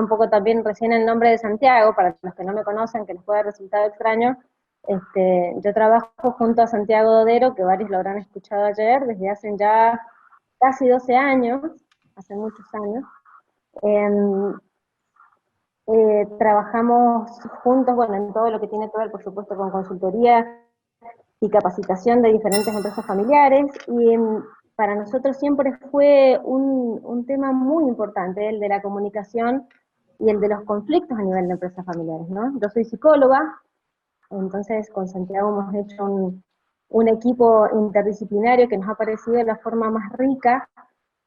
un poco también recién el nombre de Santiago, para los que no me conocen, que les pueda resultar extraño, yo trabajo junto a Santiago Dodero, que varios lo habrán escuchado ayer, desde hace ya casi 12 años, hace muchos años. Trabajamos juntos, bueno, en todo lo que tiene que ver, por supuesto, con consultoría y capacitación de diferentes empresas familiares, y para nosotros siempre fue un tema muy importante, el de la comunicación y el de los conflictos a nivel de empresas familiares, ¿no? Yo soy psicóloga, entonces con Santiago hemos hecho un equipo interdisciplinario que nos ha parecido la forma más rica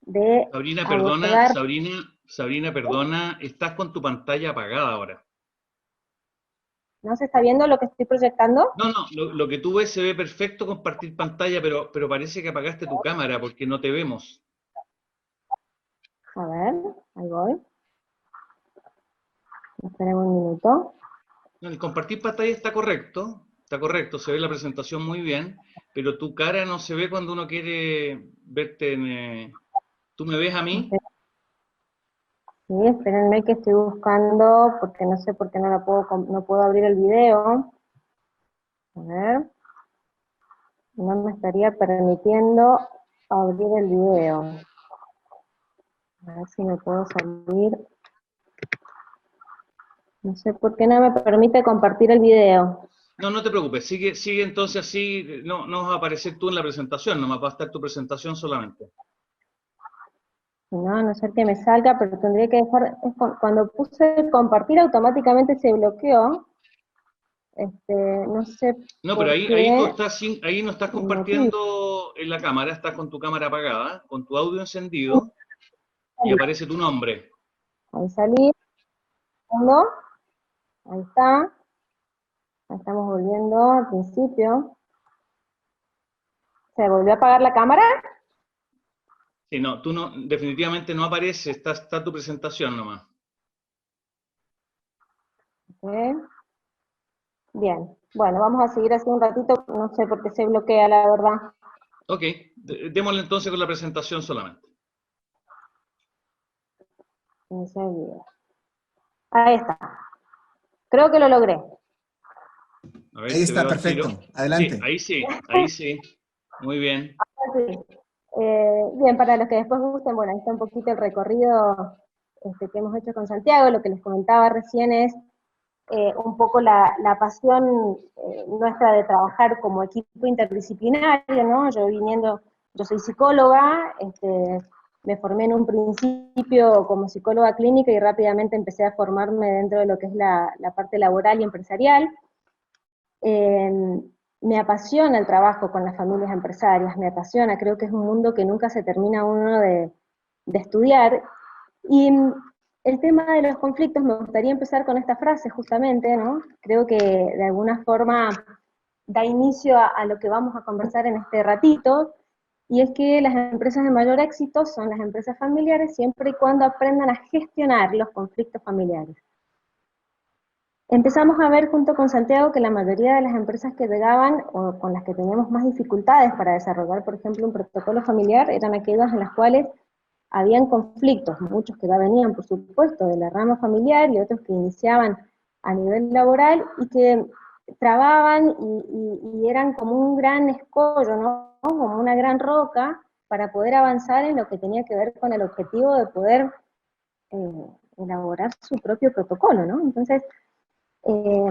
de Sabrina, perdona, abordar. Sabrina, perdona, estás con tu pantalla apagada ahora. ¿No se está viendo lo que estoy proyectando? No, no, lo que tú ves se ve perfecto compartir pantalla, pero parece que apagaste tu cámara porque no te vemos. A ver, ahí voy. Esperen un minuto. No, el compartir pantalla está correcto, se ve la presentación muy bien, pero tu cara no se ve cuando uno quiere verte en... ¿Tú me ves a mí? Sí, espérenme que estoy buscando, porque no sé por qué no puedo abrir el video. A ver, no me estaría permitiendo abrir el video. A ver si me puedo salir. No sé por qué no me permite compartir el video. No, no te preocupes, sigue entonces así, no vas a aparecer tú en la presentación, nomás va a estar tu presentación solamente. Si no, a no ser que me salga, pero tendría que dejar, cuando puse compartir automáticamente se bloqueó. No sé No, pero por ahí tú qué estás ahí no estás motivo. compartiendo en la cámara, estás con tu cámara apagada, con tu audio encendido y aparece tu nombre. Ahí salí, uno, ahí está. Ahí estamos volviendo al principio. ¿Se volvió a apagar la cámara? Sí, no, tú no, definitivamente no apareces, está tu presentación nomás. Ok. Bien. Bueno, vamos a seguir así un ratito. No sé por qué se bloquea, la verdad. Ok, démosle entonces con la presentación solamente. Iniciar el video. Ahí está. Creo que lo logré. A ver, Ahí te está, veo al tiro. perfecto. Adelante. Ahí sí. Muy bien. Sí. Bien, para los que después gusten, bueno, ahí está un poquito el recorrido que hemos hecho con Santiago. Lo que les comentaba recién es un poco la pasión nuestra de trabajar como equipo interdisciplinario, ¿no? Yo soy psicóloga, me formé en un principio como psicóloga clínica y rápidamente empecé a formarme dentro de lo que es la parte laboral y empresarial. Me apasiona el trabajo con las familias empresarias, me apasiona, creo que es un mundo que nunca se termina uno de estudiar. Y el tema de los conflictos, me gustaría empezar con esta frase justamente, ¿no? Creo que de alguna forma da inicio a lo que vamos a conversar en este ratito, y es que las empresas de mayor éxito son las empresas familiares siempre y cuando aprendan a gestionar los conflictos familiares. Empezamos a ver junto con Santiago que la mayoría de las empresas que llegaban o con las que teníamos más dificultades para desarrollar, por ejemplo, un protocolo familiar, eran aquellas en las cuales habían conflictos, muchos que ya venían, por supuesto, de la rama familiar y otros que iniciaban a nivel laboral y que trababan y eran como un gran escollo, ¿no? Como una gran roca para poder avanzar en lo que tenía que ver con el objetivo de poder elaborar su propio protocolo, ¿no? Entonces, eh,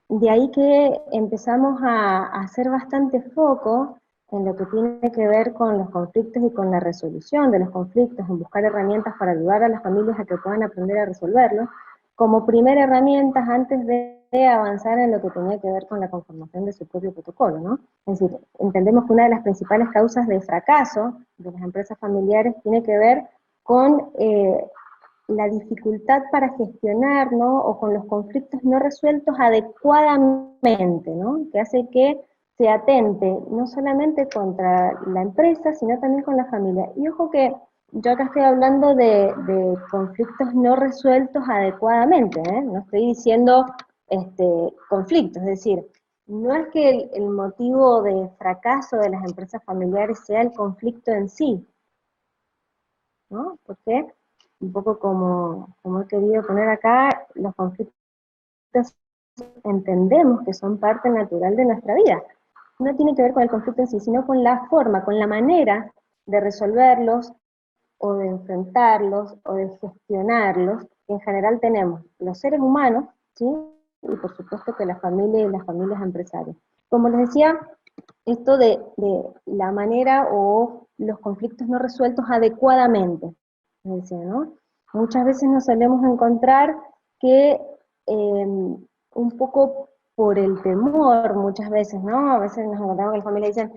de ahí que empezamos a hacer bastante foco en lo que tiene que ver con los conflictos y con la resolución de los conflictos, en buscar herramientas para ayudar a las familias a que puedan aprender a resolverlos, como primera herramienta antes de avanzar en lo que tenía que ver con la conformación de su propio protocolo, ¿no? Es decir, entendemos que una de las principales causas de fracaso de las empresas familiares tiene que ver con la dificultad para gestionar, ¿no? O con los conflictos no resueltos adecuadamente, ¿no? Que hace que se atente no solamente contra la empresa, sino también con la familia. Y ojo que yo acá estoy hablando de conflictos no resueltos adecuadamente, ¿eh? No estoy diciendo conflictos, es decir, no es que el motivo de fracaso de las empresas familiares sea el conflicto en sí, ¿no? ¿Por qué? un poco como he querido poner acá, los conflictos entendemos que son parte natural de nuestra vida. No tiene que ver con el conflicto en sí, sino con la forma, con la manera de resolverlos, o de enfrentarlos, o de gestionarlos, que en general tenemos los seres humanos, ¿sí? Y por supuesto que la familia y las familias empresarias. Como les decía, esto de la manera o los conflictos no resueltos adecuadamente, les decía, ¿no? Muchas veces nos solemos encontrar que un poco por el temor, muchas veces, ¿no? A veces nos encontramos que la familia dicen,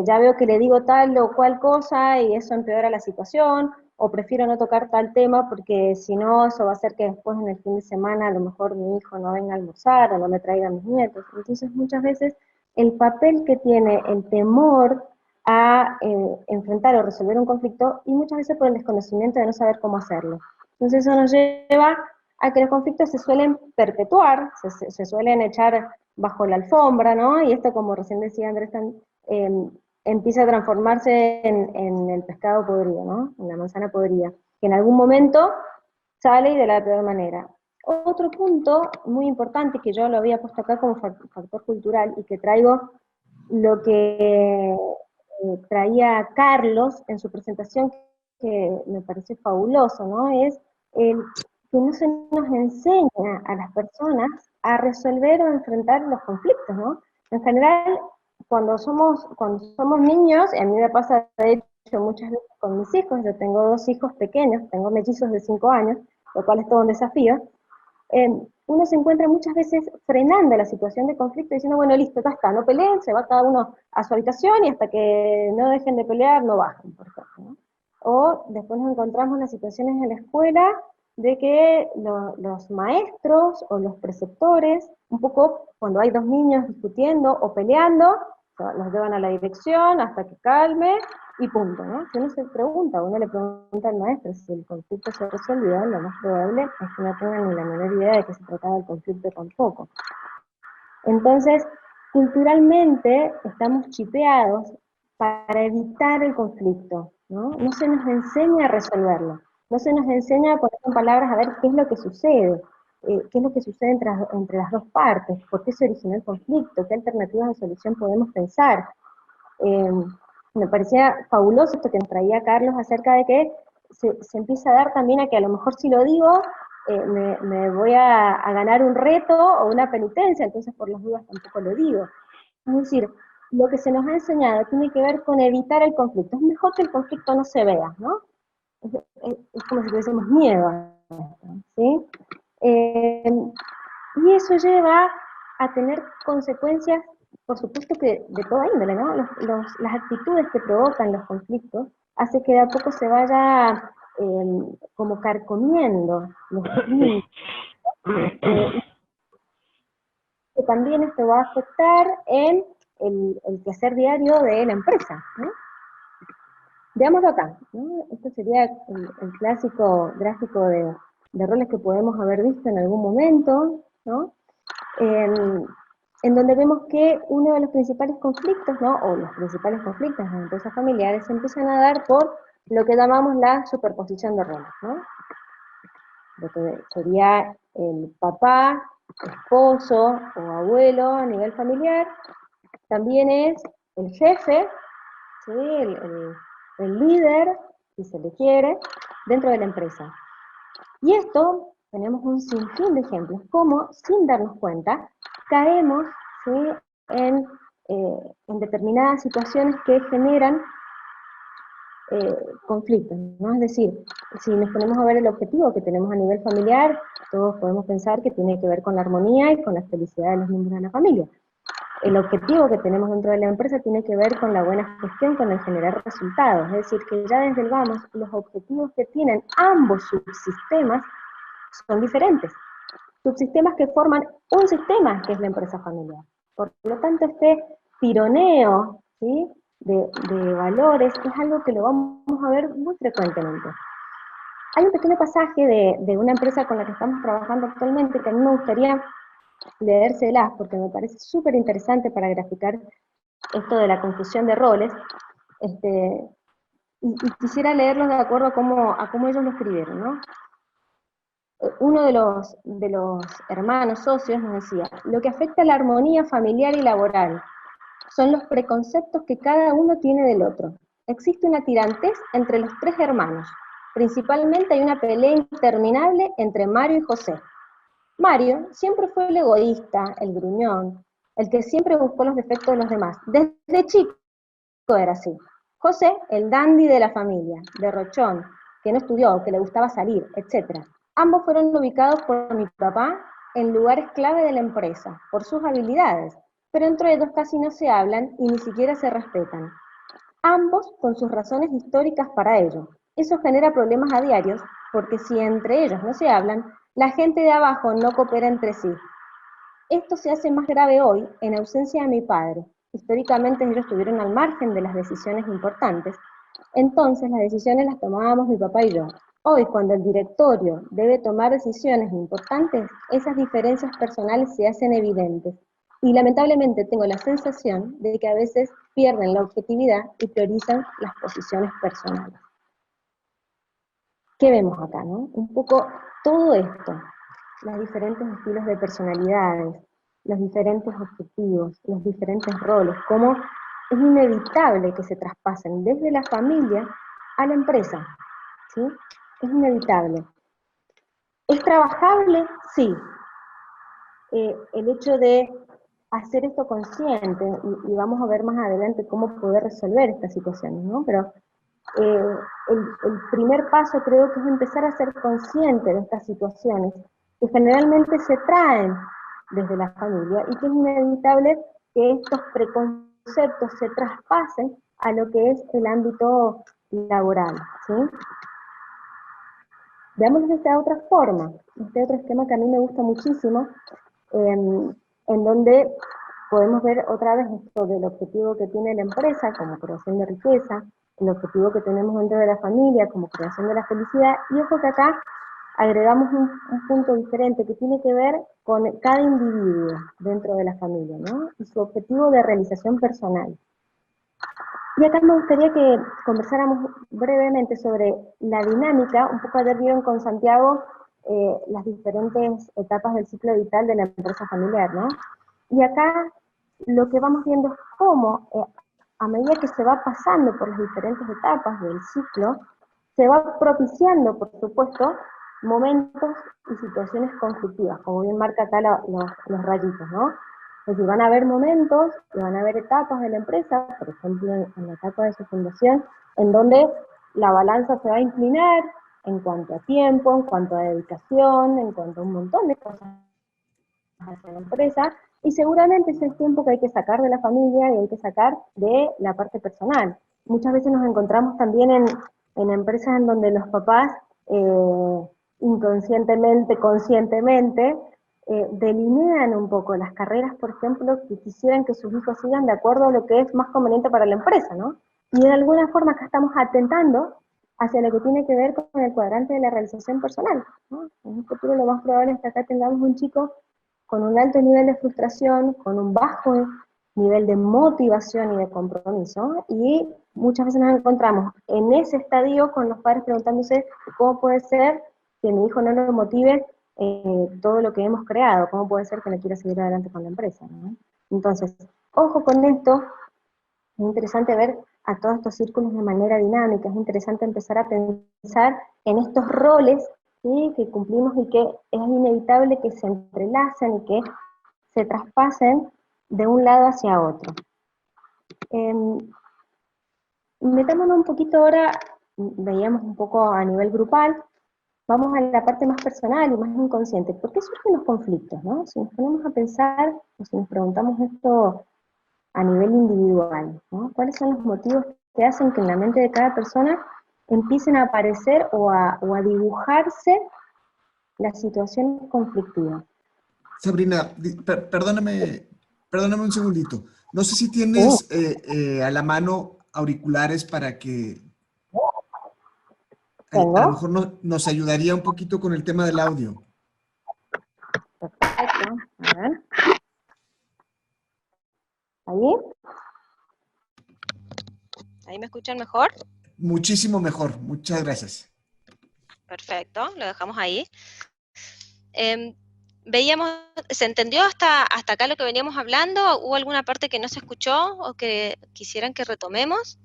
ya veo que le digo tal o cual cosa y eso empeora la situación, o prefiero no tocar tal tema porque si no, eso va a hacer que después en el fin de semana a lo mejor mi hijo no venga a almorzar o no me traiga a mis nietos. Entonces muchas veces el papel que tiene el temor a enfrentar o resolver un conflicto, y muchas veces por el desconocimiento de no saber cómo hacerlo. Entonces eso nos lleva a que los conflictos se suelen perpetuar, se suelen echar bajo la alfombra, ¿no? Y esto, como recién decía Andrés, empieza a transformarse en el pescado podrido, ¿no? En la manzana podrida, que en algún momento sale y de la peor manera. Otro punto muy importante que yo lo había puesto acá como factor cultural y que traigo lo que traía Carlos en su presentación, que me parece fabuloso, ¿no? Es el que no se nos enseña a las personas a resolver o enfrentar los conflictos, ¿no? En general, cuando somos niños, y a mí me pasa de hecho muchas veces con mis hijos, yo tengo 2 hijos pequeños, tengo mellizos de 5 años, lo cual es todo un desafío, uno se encuentra muchas veces frenando la situación de conflicto diciendo, bueno, listo, ya está, no peleen, se va cada uno a su habitación y hasta que no dejen de pelear no bajan, por ejemplo, ¿no? O después nos encontramos en las situaciones en la escuela de que los maestros o los preceptores, un poco cuando hay 2 niños discutiendo o peleando, los llevan a la dirección hasta que calme y punto, ¿no? Si uno se pregunta, uno le pregunta al maestro si el conflicto se resolvió, lo más probable es que no tengan ni la menor idea de que se trataba del conflicto tampoco. Entonces, culturalmente estamos chipeados para evitar el conflicto, ¿no? No se nos enseña a resolverlo, no se nos enseña a poner en palabras a ver qué es lo que sucede, qué es lo que sucede entre las 2 partes, por qué se originó el conflicto, qué alternativas de solución podemos pensar. Me parecía fabuloso esto que nos traía Carlos acerca de que se empieza a dar también a que a lo mejor si lo digo, me voy a ganar un reto o una penitencia, entonces por las dudas tampoco lo digo. Es decir, lo que se nos ha enseñado tiene que ver con evitar el conflicto. Es mejor que el conflicto no se vea, ¿no? Es como si tuviésemos miedo a esto, ¿sí? Y eso lleva a tener consecuencias, por supuesto que de toda índole, ¿no? Las actitudes que provocan los conflictos hace que de a poco se vaya como carcomiendo los vínculos, que también esto va a afectar en el quehacer diario de la empresa, ¿no? Veámoslo acá, ¿no? Este sería el clásico gráfico de roles que podemos haber visto en algún momento, ¿no? En donde vemos que uno de los principales conflictos, ¿no? O los principales conflictos en empresas familiares se empiezan a dar por lo que llamamos la superposición de roles, ¿no? Lo que sería el papá, esposo o abuelo a nivel familiar, también es el jefe, ¿sí? El líder, si se le quiere, dentro de la empresa. Y esto, tenemos un sinfín de ejemplos, como sin darnos cuenta, caemos, ¿sí? en determinadas situaciones que generan conflictos, ¿no? Es decir, si nos ponemos a ver el objetivo que tenemos a nivel familiar, todos podemos pensar que tiene que ver con la armonía y con la felicidad de los miembros de la familia. El objetivo que tenemos dentro de la empresa tiene que ver con la buena gestión, con el generar resultados, es decir, que ya desde el vamos, los objetivos que tienen ambos subsistemas son diferentes. Subsistemas que forman un sistema que es la empresa familiar. Por lo tanto, este tironeo, ¿sí? de valores es algo que lo vamos a ver muy frecuentemente. Hay un pequeño pasaje de una empresa con la que estamos trabajando actualmente que a mí me gustaría leérselas porque me parece súper interesante para graficar esto de la confusión de roles. y quisiera leerlos de acuerdo a cómo ellos lo escribieron, ¿no? Uno de los hermanos socios nos decía, lo que afecta a la armonía familiar y laboral son los preconceptos que cada uno tiene del otro. Existe una tirantez entre los tres hermanos. Principalmente hay una pelea interminable entre Mario y José. Mario siempre fue el egoísta, el gruñón, el que siempre buscó los defectos de los demás. Desde chico era así. José, el dandy de la familia, derrochón, que no estudió, que le gustaba salir, etc. Ambos fueron ubicados por mi papá en lugares clave de la empresa, por sus habilidades, pero entre ellos casi no se hablan y ni siquiera se respetan. Ambos con sus razones históricas para ello. Eso genera problemas a diarios, porque si entre ellos no se hablan, la gente de abajo no coopera entre sí. Esto se hace más grave hoy en ausencia de mi padre. Históricamente ellos estuvieron al margen de las decisiones importantes, entonces las decisiones las tomábamos mi papá y yo. Hoy, cuando el directorio debe tomar decisiones importantes, esas diferencias personales se hacen evidentes. Y lamentablemente tengo la sensación de que a veces pierden la objetividad y priorizan las posiciones personales. ¿Qué vemos acá, no? Un poco todo esto, los diferentes estilos de personalidades, los diferentes objetivos, los diferentes roles, cómo es inevitable que se traspasen desde la familia a la empresa, ¿sí? Es inevitable. ¿Es trabajable? Sí. El hecho de hacer esto consciente, y vamos a ver más adelante cómo poder resolver estas situaciones, ¿no? Pero el primer paso creo que es empezar a ser consciente de estas situaciones que generalmente se traen desde la familia y que es inevitable que estos preconceptos se traspasen a lo que es el ámbito laboral, ¿sí? Veamos de esta otra forma, este otro esquema que a mí me gusta muchísimo, en donde podemos ver otra vez esto del objetivo que tiene la empresa como creación de riqueza, el objetivo que tenemos dentro de la familia como creación de la felicidad, y ojo que acá agregamos un punto diferente que tiene que ver con cada individuo dentro de la familia, ¿no? Y su objetivo de realización personal. Y acá me gustaría que conversáramos brevemente sobre la dinámica, un poco ayer vieron con Santiago las diferentes etapas del ciclo vital de la empresa familiar, ¿no? Y acá lo que vamos viendo es cómo, a medida que se va pasando por las diferentes etapas del ciclo, se va propiciando, por supuesto, momentos y situaciones conflictivas, como bien marca acá los rayitos, ¿no? Es decir, van a haber momentos y van a haber etapas de la empresa, por ejemplo, en la etapa de su fundación, en donde la balanza se va a inclinar en cuanto a tiempo, en cuanto a dedicación, en cuanto a un montón de cosas hacia la empresa, y seguramente es el tiempo que hay que sacar de la familia y hay que sacar de la parte personal. Muchas veces nos encontramos también en empresas en donde los papás inconscientemente, conscientemente, delinean un poco las carreras, por ejemplo, que quisieran que sus hijos sigan de acuerdo a lo que es más conveniente para la empresa, ¿no? Y de alguna forma acá estamos atentando hacia lo que tiene que ver con el cuadrante de la realización personal, ¿no? En un futuro lo más probable es que acá tengamos un chico con un alto nivel de frustración, con un bajo nivel de motivación y de compromiso, y muchas veces nos encontramos en ese estadio con los padres preguntándose cómo puede ser que mi hijo no lo motive todo lo que hemos creado, cómo puede ser que no quiera seguir adelante con la empresa, ¿no? Entonces, ojo con esto, es interesante ver a todos estos círculos de manera dinámica, es interesante empezar a pensar en estos roles, ¿sí?, que cumplimos y que es inevitable que se entrelacen y que se traspasen de un lado hacia otro. Metámonos un poquito ahora, veíamos un poco a nivel grupal, vamos a la parte más personal y más inconsciente. ¿Por qué surgen los conflictos, no? Si nos ponemos a pensar, o si nos preguntamos esto a nivel individual, ¿no? ¿Cuáles son los motivos que hacen que en la mente de cada persona empiecen a aparecer o a dibujarse las situaciones conflictivas? Sabrina, perdóname un segundito. No sé si tienes a la mano auriculares para que a lo ¿Tengo? mejor nos ayudaría un poquito con el tema del audio. Perfecto, a ver. ¿Ahí? ¿Ahí me escuchan mejor? muchísimo mejor. Muchas gracias. Perfecto, lo dejamos ahí. Veíamos, ¿se entendió hasta acá lo que veníamos hablando? ¿Hubo alguna parte que no se escuchó o que quisieran que retomemos?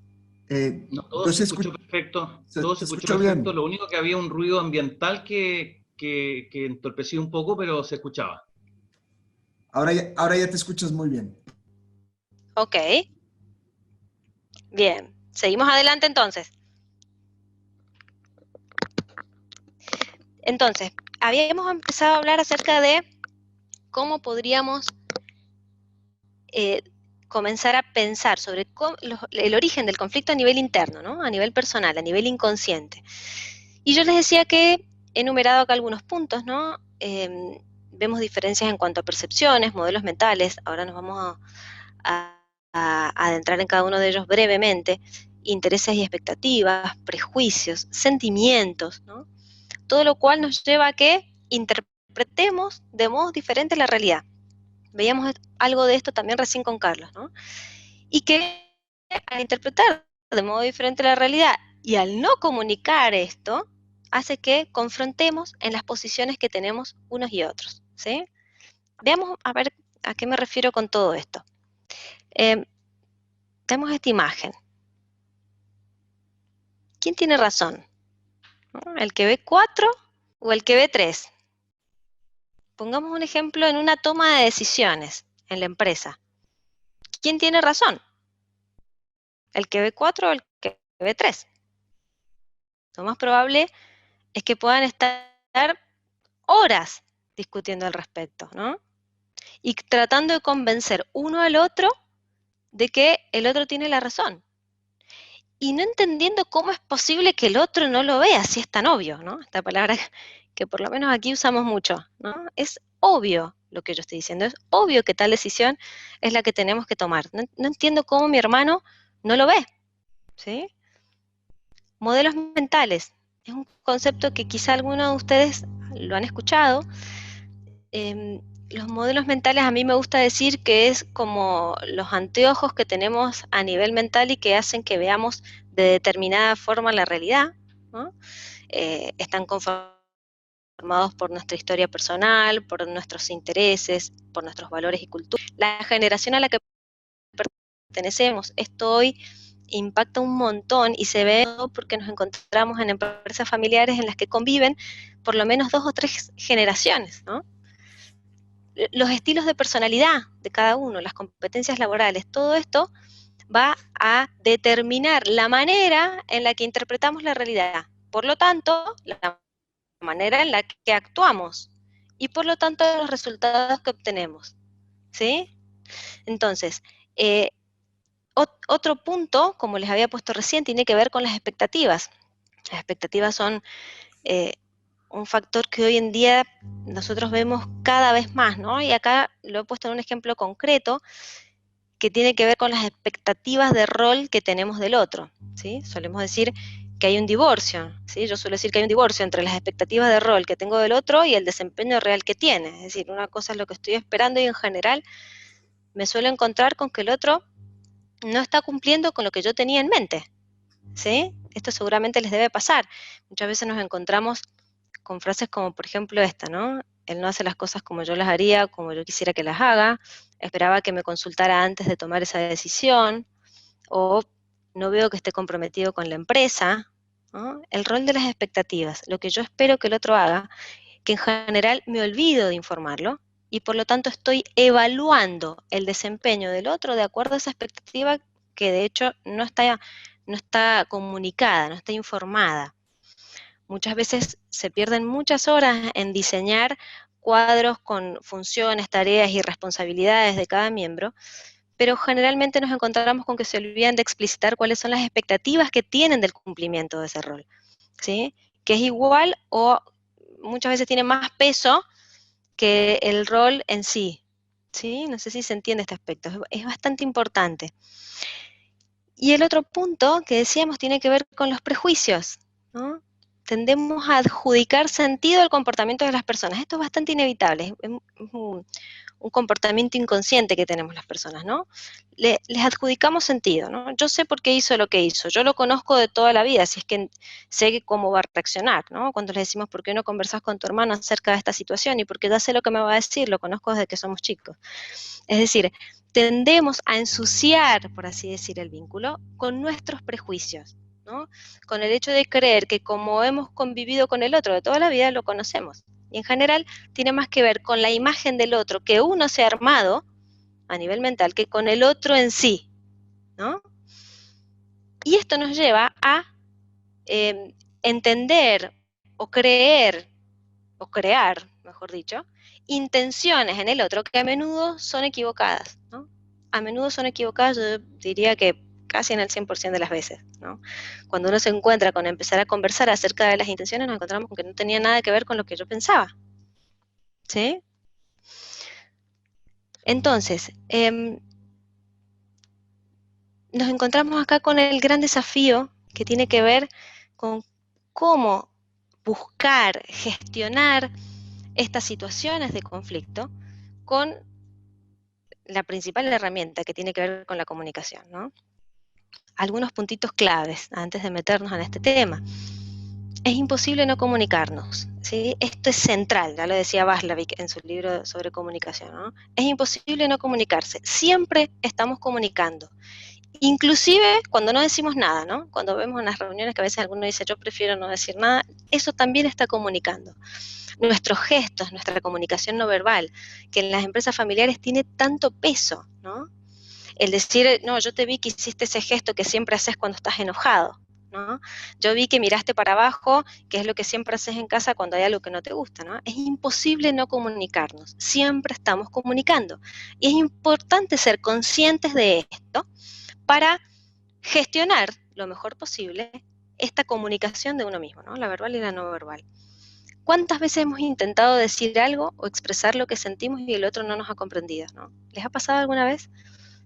No, todo Yo se se escuchó perfecto, todo se se escuchó escuchó perfecto, bien. lo único que había un ruido ambiental que entorpecía un poco, pero se escuchaba. Ahora ya te escuchas muy bien. Ok. Bien, seguimos adelante entonces. Entonces, habíamos empezado a hablar acerca de cómo podríamos comenzar a pensar sobre el origen del conflicto a nivel interno, ¿no? A nivel personal, a nivel inconsciente. Y yo les decía que he enumerado acá algunos puntos, ¿no? Vemos diferencias en cuanto a percepciones, modelos mentales, ahora nos vamos a adentrar en cada uno de ellos brevemente, intereses y expectativas, prejuicios, sentimientos, ¿no? Todo lo cual nos lleva a que interpretemos de modos diferentes la realidad. Veíamos algo de esto también recién con Carlos, ¿no? Y que al interpretar de modo diferente la realidad y al no comunicar esto, hace que confrontemos en las posiciones que tenemos unos y otros, ¿sí? Veamos a ver a qué me refiero con todo esto. Tenemos esta imagen. ¿Quién tiene razón? ¿No? ¿El que ve 4 o el que ve 3? Pongamos un ejemplo en una toma de decisiones en la empresa. ¿Quién tiene razón? ¿El que ve 4 o el que ve 3? Lo más probable es que puedan estar horas discutiendo al respecto, ¿no? Y tratando de convencer uno al otro de que el otro tiene la razón. Y no entendiendo cómo es posible que el otro no lo vea, si es tan obvio, ¿no? Esta palabra que por lo menos aquí usamos mucho, ¿no? Es obvio lo que yo estoy diciendo, es obvio que tal decisión es la que tenemos que tomar. No entiendo cómo mi hermano no lo ve, ¿sí? Modelos mentales. Es un concepto que quizá algunos de ustedes lo han escuchado. Los modelos mentales a mí me gusta decir que es como los anteojos que tenemos a nivel mental y que hacen que veamos de determinada forma la realidad, ¿no? Están conformados por nuestra historia personal, por nuestros intereses, por nuestros valores y cultura. La generación a la que pertenecemos, esto hoy impacta un montón y se ve porque nos encontramos en empresas familiares en las que conviven por lo menos 2 o 3 generaciones, ¿no? Los estilos de personalidad de cada uno, las competencias laborales, todo esto va a determinar la manera en la que interpretamos la realidad. Por lo tanto, la manera en la que actuamos y por lo tanto los resultados que obtenemos, ¿sí? Entonces, otro punto, como les había puesto recién, tiene que ver con las expectativas. Las expectativas son un factor que hoy en día nosotros vemos cada vez más, ¿no? Y acá lo he puesto en un ejemplo concreto que tiene que ver con las expectativas de rol que tenemos del otro, ¿sí? Solemos decir que hay un divorcio, ¿sí? Yo suelo decir que hay un divorcio entre las expectativas de rol que tengo del otro y el desempeño real que tiene. Es decir, una cosa es lo que estoy esperando y en general me suelo encontrar con que el otro no está cumpliendo con lo que yo tenía en mente, ¿sí? Esto seguramente les debe pasar. Muchas veces nos encontramos con frases como, por ejemplo, esta, ¿no? Él no hace las cosas como yo las haría, como yo quisiera que las haga, esperaba que me consultara antes de tomar esa decisión, o no veo que esté comprometido con la empresa, ¿no? El rol de las expectativas, lo que yo espero que el otro haga, que en general me olvido de informarlo, y por lo tanto estoy evaluando el desempeño del otro de acuerdo a esa expectativa que de hecho no está comunicada, no está informada. Muchas veces se pierden muchas horas en diseñar cuadros con funciones, tareas y responsabilidades de cada miembro, pero generalmente nos encontramos con que se olvidan de explicitar cuáles son las expectativas que tienen del cumplimiento de ese rol, ¿sí? Que es igual o muchas veces tiene más peso que el rol en sí, ¿sí? No sé si se entiende este aspecto, es bastante importante. Y el otro punto que decíamos tiene que ver con los prejuicios, ¿no? Tendemos a adjudicar sentido al comportamiento de las personas. Esto es bastante inevitable, es un comportamiento inconsciente que tenemos las personas, ¿no? Les adjudicamos sentido, ¿no? Yo sé por qué hizo lo que hizo, yo lo conozco de toda la vida, si es que sé cómo va a reaccionar, ¿no? Cuando le decimos, ¿por qué no conversas con tu hermano acerca de esta situación? Y porque ya sé lo que me va a decir, lo conozco desde que somos chicos. Es decir, tendemos a ensuciar, por así decir, el vínculo con nuestros prejuicios, ¿no? Con el hecho de creer que como hemos convivido con el otro de toda la vida, lo conocemos. Y en general tiene más que ver con la imagen del otro que uno se ha armado a nivel mental que con el otro en sí, ¿no? Y esto nos lleva a entender o creer, o crear, mejor dicho, intenciones en el otro que a menudo son equivocadas, ¿no? A menudo son equivocadas, yo diría que casi en el 100% de las veces, ¿no? Cuando uno se encuentra con empezar a conversar acerca de las intenciones, nos encontramos con que no tenía nada que ver con lo que yo pensaba, ¿sí? Entonces, nos encontramos acá con el gran desafío que tiene que ver con cómo buscar, gestionar estas situaciones de conflicto con la principal herramienta que tiene que ver con la comunicación, ¿no? Algunos puntitos claves antes de meternos en este tema. Es imposible no comunicarnos, ¿sí? Esto es central, ya lo decía Václavic en su libro sobre comunicación, ¿no? Es imposible no comunicarse, siempre estamos comunicando. Inclusive cuando no decimos nada, ¿no? Cuando vemos en las reuniones que a veces alguno dice yo prefiero no decir nada, eso también está comunicando. Nuestros gestos, nuestra comunicación no verbal, que en las empresas familiares tiene tanto peso, ¿no? El decir, no, yo te vi que hiciste ese gesto que siempre haces cuando estás enojado, ¿no? Yo vi que miraste para abajo, que es lo que siempre haces en casa cuando hay algo que no te gusta, ¿no? Es imposible no comunicarnos, siempre estamos comunicando. Y es importante ser conscientes de esto para gestionar lo mejor posible esta comunicación de uno mismo, ¿no? La verbal y la no verbal. ¿Cuántas veces hemos intentado decir algo o expresar lo que sentimos y el otro no nos ha comprendido, ¿no? ¿Les ha pasado alguna vez?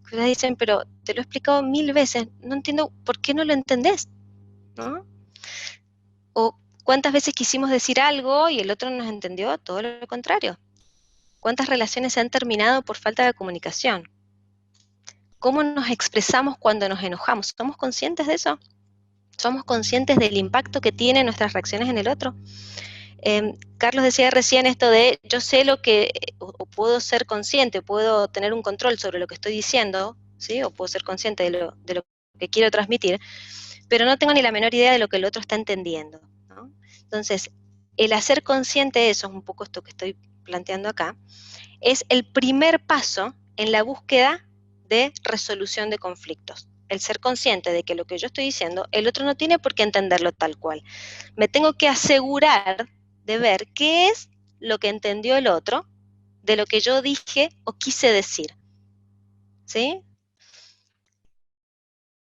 Que ustedes dicen, pero te lo he explicado 1000 veces, no entiendo por qué no lo entendés, ¿no? O cuántas veces quisimos decir algo y el otro no nos entendió, todo lo contrario. ¿Cuántas relaciones se han terminado por falta de comunicación? ¿Cómo nos expresamos cuando nos enojamos? ¿Somos conscientes de eso? ¿Somos conscientes del impacto que tienen nuestras reacciones en el otro? Carlos decía recién esto de yo sé lo que, o puedo ser consciente, puedo tener un control sobre lo que estoy diciendo, ¿sí? O puedo ser consciente de lo que quiero transmitir, pero no tengo ni la menor idea de lo que el otro está entendiendo, ¿no? Entonces, el hacer consciente de eso, es un poco esto que estoy planteando acá, es el primer paso en la búsqueda de resolución de conflictos. El ser consciente de que lo que yo estoy diciendo, el otro no tiene por qué entenderlo tal cual. Me tengo que asegurar de ver qué es lo que entendió el otro de lo que yo dije o quise decir. ¿Sí?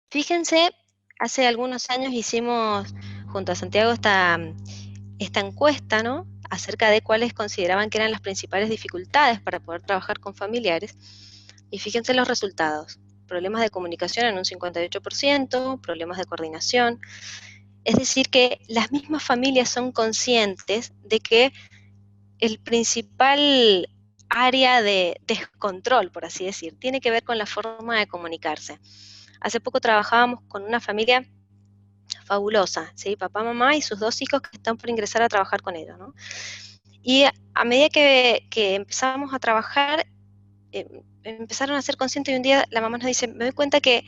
Fíjense, hace algunos años hicimos junto a Santiago esta encuesta, ¿no? Acerca de cuáles consideraban que eran las principales dificultades para poder trabajar con familiares. Y fíjense los resultados. Problemas de comunicación en un 58%, problemas de coordinación. Es decir, que las mismas familias son conscientes de que el principal área de descontrol, por así decir, tiene que ver con la forma de comunicarse. Hace poco trabajábamos con una familia fabulosa, ¿sí? Papá, mamá y sus 2 hijos que están por ingresar a trabajar con ellos, ¿no? Y a medida que empezamos a trabajar, empezaron a ser conscientes y un día la mamá nos dice, me doy cuenta que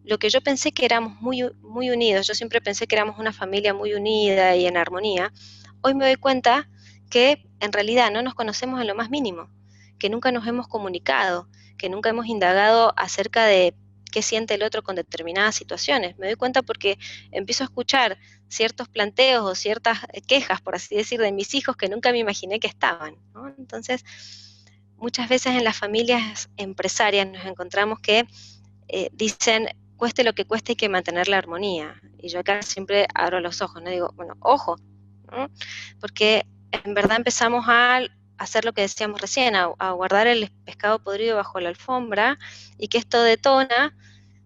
lo que yo pensé que éramos muy, muy unidos, yo siempre pensé que éramos una familia muy unida y en armonía, hoy me doy cuenta que en realidad no nos conocemos en lo más mínimo, que nunca nos hemos comunicado, que nunca hemos indagado acerca de qué siente el otro con determinadas situaciones. Me doy cuenta porque empiezo a escuchar ciertos planteos o ciertas quejas, por así decir, de mis hijos que nunca me imaginé que estaban, ¿no? Entonces, muchas veces en las familias empresarias nos encontramos que dicen, cueste lo que cueste, hay que mantener la armonía. Y yo acá siempre abro los ojos, ¿no? Digo, bueno, ojo, ¿no? Porque en verdad empezamos a hacer lo que decíamos recién, a guardar el pescado podrido bajo la alfombra, y que esto detona,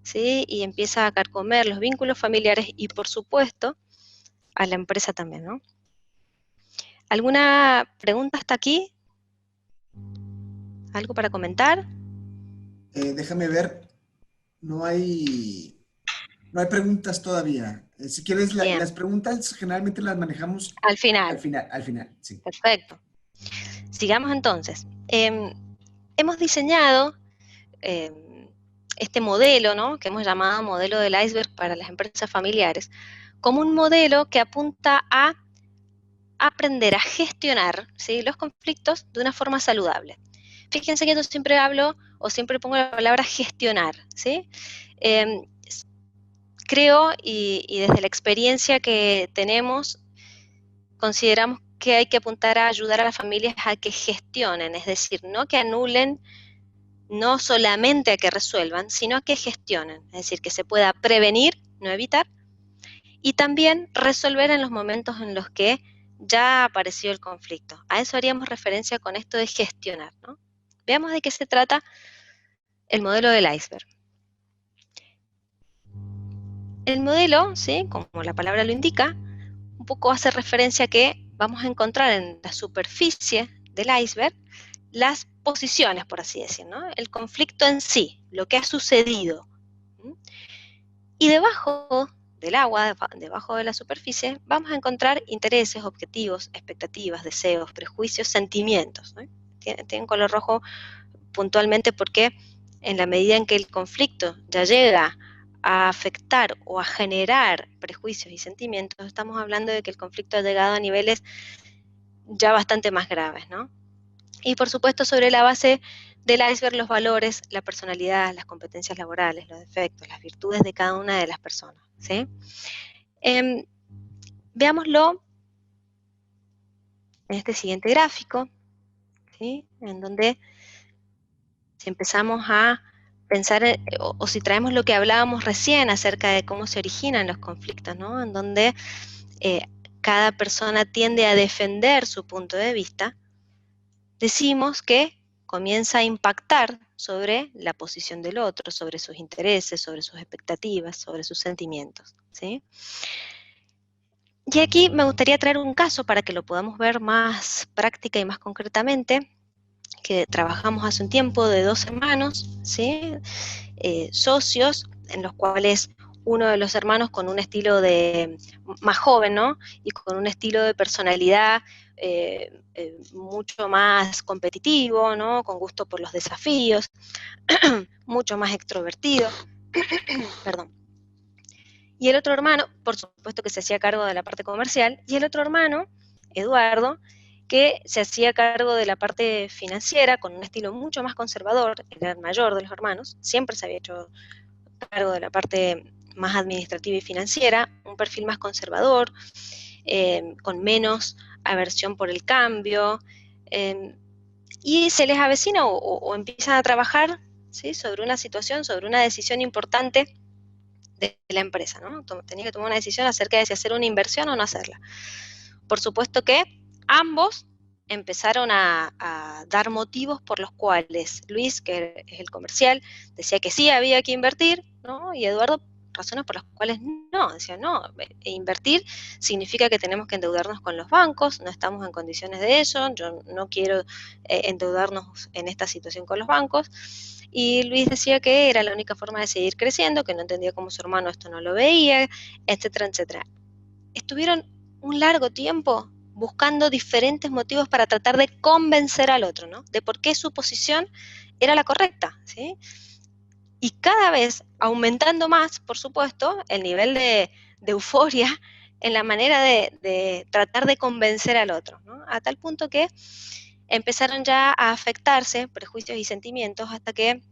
¿sí? Y empieza a carcomer los vínculos familiares y, por supuesto, a la empresa también, ¿no? ¿Alguna pregunta hasta aquí? ¿Algo para comentar? Déjame ver, no hay preguntas todavía. Si quieres, Bien, las preguntas generalmente las manejamos al final. al final, sí. Perfecto. Sigamos entonces. Hemos diseñado este modelo, ¿no?, que hemos llamado modelo del iceberg para las empresas familiares, como un modelo que apunta a aprender a gestionar, ¿sí?, los conflictos de una forma saludable. Fíjense que yo siempre hablo o siempre pongo la palabra gestionar, ¿sí? Creo y desde la experiencia que tenemos, consideramos que hay que apuntar a ayudar a las familias a que gestionen, es decir, no que anulen, no solamente a que resuelvan, sino a que gestionen, es decir, que se pueda prevenir, no evitar, y también resolver en los momentos en los que ya apareció el conflicto. A eso haríamos referencia con esto de gestionar, ¿no? Veamos de qué se trata el modelo del iceberg. El modelo, ¿sí?, como la palabra lo indica, un poco hace referencia a que vamos a encontrar en la superficie del iceberg las posiciones, por así decir, ¿no?, el conflicto en sí, lo que ha sucedido. Y debajo del agua, debajo de la superficie, vamos a encontrar intereses, objetivos, expectativas, deseos, prejuicios, sentimientos, ¿no? Tienen color rojo puntualmente porque en la medida en que el conflicto ya llega a afectar o a generar prejuicios y sentimientos, estamos hablando de que el conflicto ha llegado a niveles ya bastante más graves, ¿no? Y por supuesto, sobre la base del iceberg, los valores, la personalidad, las competencias laborales, los defectos, las virtudes de cada una de las personas, ¿sí? Veámoslo en este siguiente gráfico, ¿sí?, en donde si empezamos a pensar, o si traemos lo que hablábamos recién acerca de cómo se originan los conflictos, ¿no?, en donde cada persona tiende a defender su punto de vista, decimos que comienza a impactar sobre la posición del otro, sobre sus intereses, sobre sus expectativas, sobre sus sentimientos, ¿sí? Y aquí me gustaría traer un caso para que lo podamos ver más práctica y más concretamente, que trabajamos hace un tiempo de 2 hermanos, ¿sí?, socios, en los cuales uno de los hermanos con un estilo más joven, ¿no?, y con un estilo de personalidad mucho más competitivo, ¿no?, con gusto por los desafíos, mucho más extrovertido, perdón. Y el otro hermano, por supuesto que se hacía cargo de la parte comercial, y el otro hermano, Eduardo, que se hacía cargo de la parte financiera con un estilo mucho más conservador, era el mayor de los hermanos, siempre se había hecho cargo de la parte más administrativa y financiera, un perfil más conservador, con menos aversión por el cambio, y se les avecina o empiezan a trabajar, ¿sí?, sobre una situación, sobre una decisión importante de la empresa, ¿no? Tenía que tomar una decisión acerca de si hacer una inversión o no hacerla. Por supuesto que ambos empezaron a dar motivos por los cuales Luis, que es el comercial, decía que sí había que invertir, ¿no?, y Eduardo, razones por las cuales no, decía no, invertir significa que tenemos que endeudarnos con los bancos, no estamos en condiciones de ello, yo no quiero endeudarnos en esta situación con los bancos. Y Luis decía que era la única forma de seguir creciendo, que no entendía cómo su hermano esto no lo veía, etcétera, etcétera. Estuvieron un largo tiempo buscando diferentes motivos para tratar de convencer al otro, ¿no?, de por qué su posición era la correcta, ¿sí? Y cada vez aumentando más, por supuesto, el nivel de euforia en la manera de tratar de convencer al otro, ¿no?, a tal punto que empezaron ya a afectarse prejuicios y sentimientos hasta que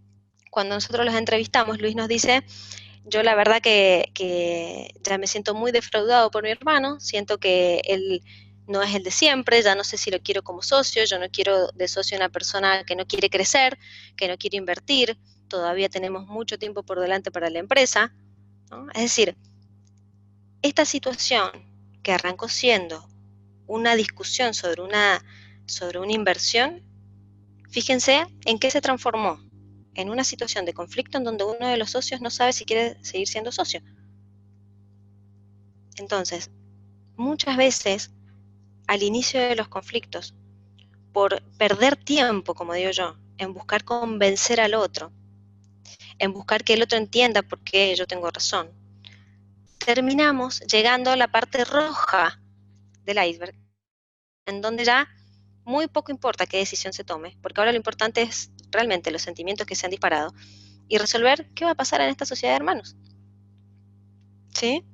cuando nosotros los entrevistamos, Luis nos dice: yo la verdad que ya me siento muy defraudado por mi hermano, siento que él no es el de siempre, ya no sé si lo quiero como socio, yo no quiero de socio una persona que no quiere crecer, que no quiere invertir, todavía tenemos mucho tiempo por delante para la empresa, ¿no? Es decir, esta situación que arrancó siendo una discusión sobre una inversión, fíjense en qué se transformó, en una situación de conflicto en donde uno de los socios no sabe si quiere seguir siendo socio. Entonces, muchas veces, al inicio de los conflictos, por perder tiempo, como digo yo, en buscar convencer al otro, en buscar que el otro entienda por qué yo tengo razón, terminamos llegando a la parte roja del iceberg, en donde ya muy poco importa qué decisión se tome, porque ahora lo importante es realmente los sentimientos que se han disparado y resolver qué va a pasar en esta sociedad de hermanos. ¿Sí?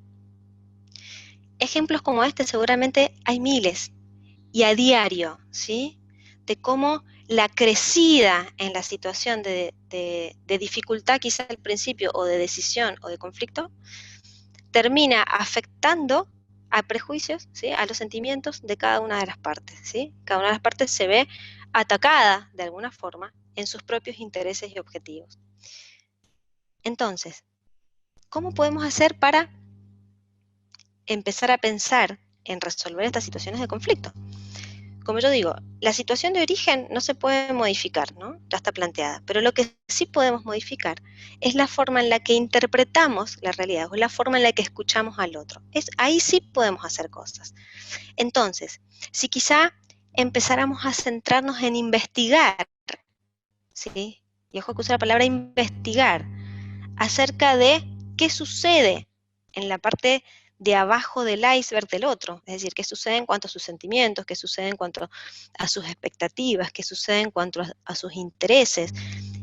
Ejemplos como este seguramente hay miles, y a diario, ¿sí? De cómo la crecida en la situación de dificultad quizá al principio, o de decisión, o de conflicto, termina afectando a prejuicios, ¿sí? A los sentimientos de cada una de las partes, ¿sí? Cada una de las partes se ve atacada de alguna forma en sus propios intereses y objetivos. Entonces, ¿cómo podemos hacer para empezar a pensar en resolver estas situaciones de conflicto? Como yo digo, la situación de origen no se puede modificar, ¿no? Ya está planteada, pero lo que sí podemos modificar es la forma en la que interpretamos la realidad, o la forma en la que escuchamos al otro. Ahí sí podemos hacer cosas. Entonces, si quizá empezáramos a centrarnos en investigar, ¿sí? Y ojo que uso la palabra investigar, acerca de qué sucede en la parte de abajo del iceberg del otro, es decir, qué sucede en cuanto a sus sentimientos, qué sucede en cuanto a sus expectativas, qué sucede en cuanto a sus intereses,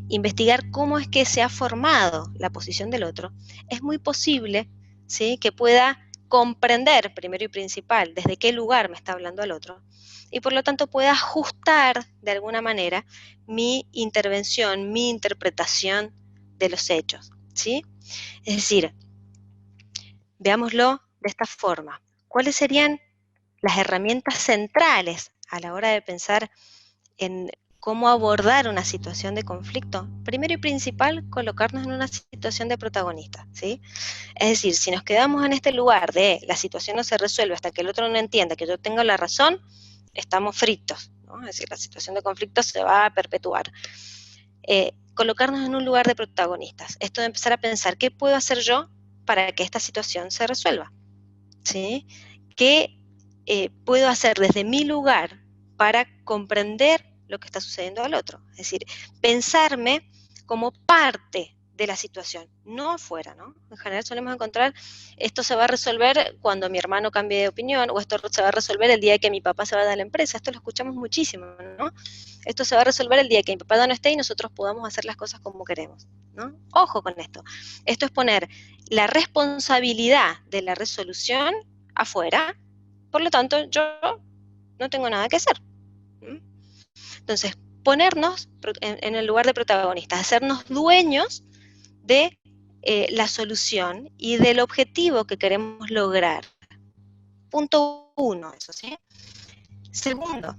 investigar cómo es que se ha formado la posición del otro, es muy posible, ¿sí?, que pueda comprender, primero y principal, desde qué lugar me está hablando el otro, y por lo tanto pueda ajustar de alguna manera mi intervención, mi interpretación de los hechos, ¿sí? Es decir, veámoslo de esta forma. ¿Cuáles serían las herramientas centrales a la hora de pensar en cómo abordar una situación de conflicto? Primero y principal, colocarnos en una situación de protagonista, ¿sí? Es decir, si nos quedamos en este lugar de la situación no se resuelve hasta que el otro no entienda que yo tengo la razón, estamos fritos, ¿no? Es decir, la situación de conflicto se va a perpetuar. Colocarnos en un lugar de protagonistas. Esto de empezar a pensar, ¿qué puedo hacer yo para que esta situación se resuelva? ¿Sí? ¿Qué puedo hacer desde mi lugar para comprender lo que está sucediendo al otro? Es decir, pensarme como parte de la situación, no afuera, ¿no? En general solemos encontrar, esto se va a resolver cuando mi hermano cambie de opinión, o esto se va a resolver el día que mi papá se vaya de la empresa. Esto lo escuchamos muchísimo, ¿no? Esto se va a resolver el día que mi papá no esté y nosotros podamos hacer las cosas como queremos, ¿no? Ojo con esto. Esto es poner la responsabilidad de la resolución afuera, por lo tanto yo no tengo nada que hacer. Entonces, ponernos en el lugar de protagonistas, hacernos dueños de la solución y del objetivo que queremos lograr. Punto 1, eso, ¿sí? Segundo,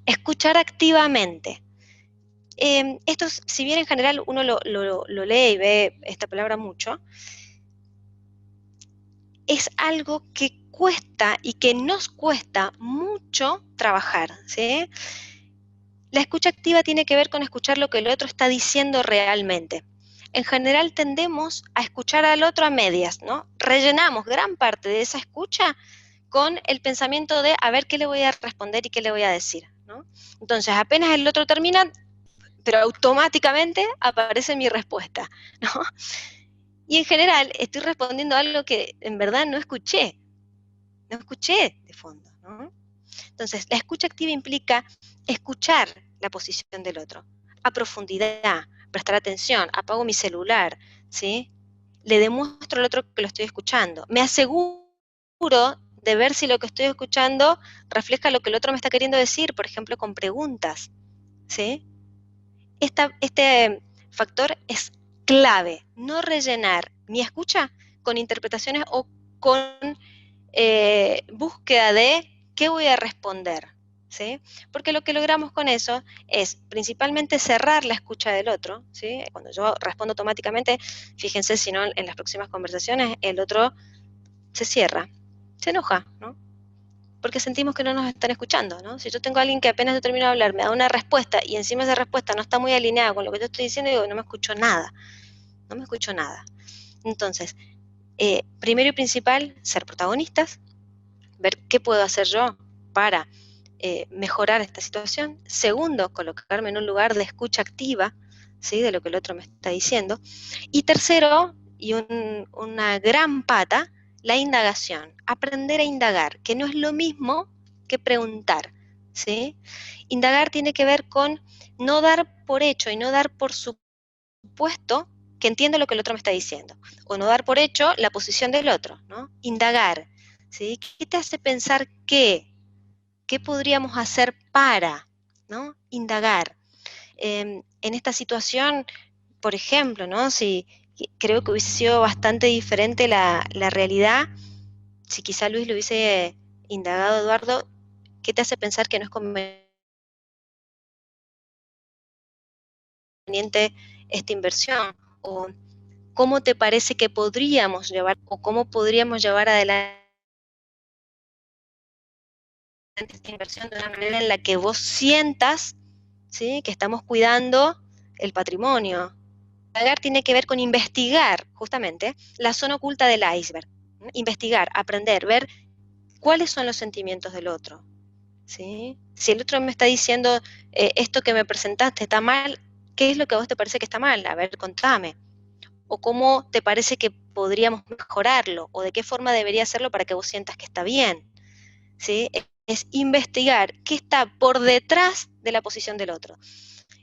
escuchar activamente. Esto, si bien en general uno lo lee y ve esta palabra mucho, es algo que cuesta y que nos cuesta mucho trabajar, ¿sí? La escucha activa tiene que ver con escuchar lo que el otro está diciendo realmente. En general tendemos a escuchar al otro a medias, ¿no? Rellenamos gran parte de esa escucha con el pensamiento de a ver qué le voy a responder y qué le voy a decir, ¿no? Entonces, apenas el otro termina, pero automáticamente aparece mi respuesta, ¿no? Y en general estoy respondiendo a algo que en verdad no escuché de fondo, ¿no? Entonces, la escucha activa implica escuchar la posición del otro a profundidad, prestar atención, apago mi celular, ¿sí? Le demuestro al otro que lo estoy escuchando. Me aseguro de ver si lo que estoy escuchando refleja lo que el otro me está queriendo decir, por ejemplo, con preguntas, ¿sí? Este factor es clave, no rellenar mi escucha con interpretaciones o con búsqueda de qué voy a responder, ¿sí? Porque lo que logramos con eso es principalmente cerrar la escucha del otro, ¿sí? Cuando yo respondo automáticamente, fíjense si no en las próximas conversaciones el otro se cierra, se enoja, ¿no? Porque sentimos que no nos están escuchando, ¿no? Si yo tengo a alguien que apenas yo termino de hablar, me da una respuesta y encima esa respuesta no está muy alineada con lo que yo estoy diciendo, digo, no me escucho nada, no me escucho nada. Entonces, primero y principal, ser protagonistas, ver qué puedo hacer yo para mejorar esta situación. Segundo, colocarme en un lugar de escucha activa, ¿sí?, de lo que el otro me está diciendo. Y tercero, y una gran pata, la indagación. Aprender a indagar, que no es lo mismo que preguntar, ¿sí? Indagar tiene que ver con no dar por hecho y no dar por supuesto que entiendo lo que el otro me está diciendo, o no dar por hecho la posición del otro, ¿no? Indagar, ¿sí? ¿Qué te hace pensar qué? ¿Qué podríamos hacer para? ¿No? Indagar. En esta situación, por ejemplo, ¿no? Si creo que hubiese sido bastante diferente la realidad, si quizá Luis lo hubiese indagado a Eduardo, ¿qué te hace pensar que no es conveniente esta inversión? O ¿cómo te parece que podríamos llevar, o cómo podríamos llevar adelante esta inversión de una manera en la que vos sientas, ¿sí?, que estamos cuidando el patrimonio? Indagar tiene que ver con investigar, justamente, la zona oculta del iceberg. Investigar, aprender, ver cuáles son los sentimientos del otro, ¿sí? Si el otro me está diciendo, esto que me presentaste está mal, ¿qué es lo que a vos te parece que está mal? A ver, contame. O cómo te parece que podríamos mejorarlo, o de qué forma debería hacerlo para que vos sientas que está bien, ¿sí? Es investigar qué está por detrás de la posición del otro.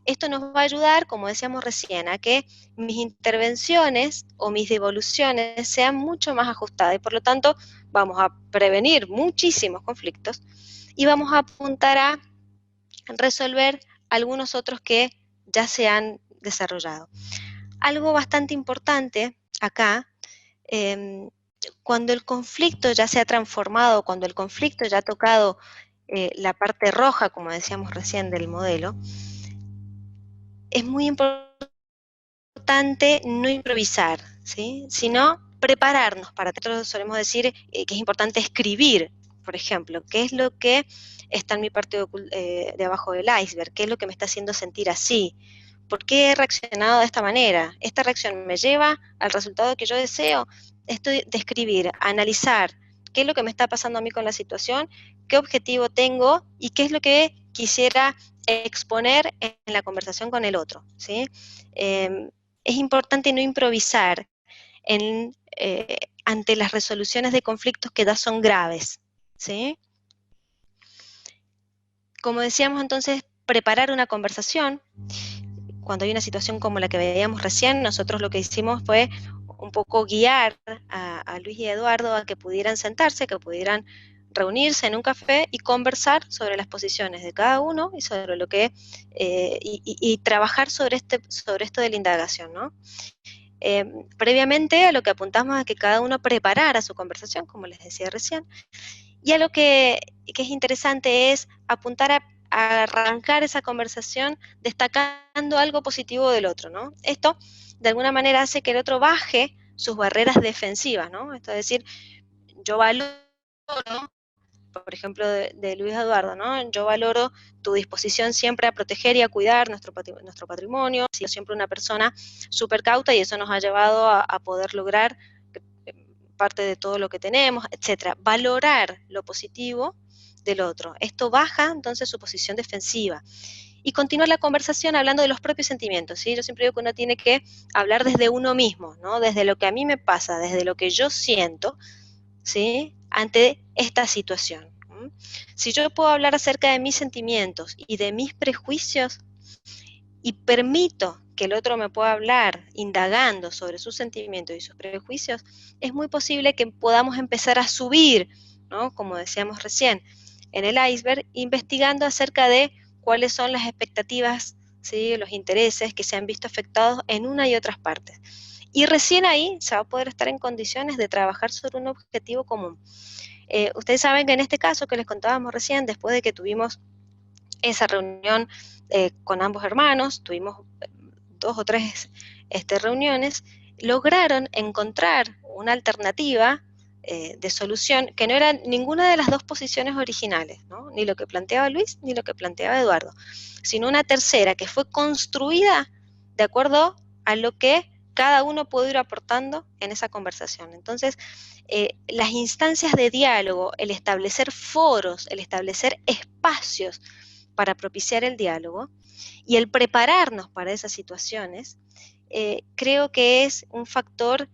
Esto nos va a ayudar, como decíamos recién, a que mis intervenciones o mis devoluciones sean mucho más ajustadas y por lo tanto vamos a prevenir muchísimos conflictos y vamos a apuntar a resolver algunos otros que ya se han desarrollado. Algo bastante importante acá, cuando el conflicto ya se ha transformado, cuando el conflicto ya ha tocado la parte roja, como decíamos recién, del modelo, es muy importante no improvisar, ¿sí?, sino prepararnos para. Nosotros solemos decir que es importante escribir, por ejemplo, qué es lo que está en mi parte de abajo del iceberg, qué es lo que me está haciendo sentir así, por qué he reaccionado de esta manera, esta reacción me lleva al resultado que yo deseo. Esto de escribir, analizar qué es lo que me está pasando a mí con la situación, qué objetivo tengo y qué es lo que quisiera exponer en la conversación con el otro, ¿sí? Es importante no improvisar ante las resoluciones de conflictos que ya son graves, ¿sí? Como decíamos entonces, preparar una conversación. Cuando hay una situación como la que veíamos recién, nosotros lo que hicimos fue un poco guiar a Luis y a Eduardo a que pudieran sentarse, que pudieran reunirse en un café y conversar sobre las posiciones de cada uno y sobre lo que y trabajar sobre esto de la indagación, ¿no? Previamente a lo que apuntamos a que cada uno preparara su conversación, como les decía recién, y a lo que es interesante es apuntar a arrancar esa conversación destacando algo positivo del otro, ¿no? Esto de alguna manera hace que el otro baje sus barreras defensivas, ¿no? Esto es decir, yo valoro, por ejemplo, de Luis Eduardo, ¿no? Yo valoro tu disposición siempre a proteger y a cuidar nuestro patrimonio. He sido siempre una persona súper cauta y eso nos ha llevado a poder lograr parte de todo lo que tenemos, etcétera. Valorar lo positivo del otro. Esto baja entonces su posición defensiva. Y continuar la conversación hablando de los propios sentimientos, ¿sí? Yo siempre digo que uno tiene que hablar desde uno mismo, ¿no? Desde lo que a mí me pasa, desde lo que yo siento, ¿sí?, ante esta situación. Si yo puedo hablar acerca de mis sentimientos y de mis prejuicios y permito que el otro me pueda hablar indagando sobre sus sentimientos y sus prejuicios, es muy posible que podamos empezar a subir, ¿no?, como decíamos recién, en el iceberg, investigando acerca de cuáles son las expectativas, ¿sí?, los intereses que se han visto afectados en una y otras partes. Y recién ahí se va a poder estar en condiciones de trabajar sobre un objetivo común. Ustedes saben que en este caso que les contábamos recién, después de que tuvimos esa reunión con ambos hermanos, tuvimos 2 o 3 reuniones, lograron encontrar una alternativa de solución que no era ninguna de las dos posiciones originales, ¿no?, ni lo que planteaba Luis ni lo que planteaba Eduardo, sino una tercera que fue construida de acuerdo a lo que cada uno puede ir aportando en esa conversación. Entonces, las instancias de diálogo, el establecer foros, el establecer espacios para propiciar el diálogo y el prepararnos para esas situaciones, creo que es un factor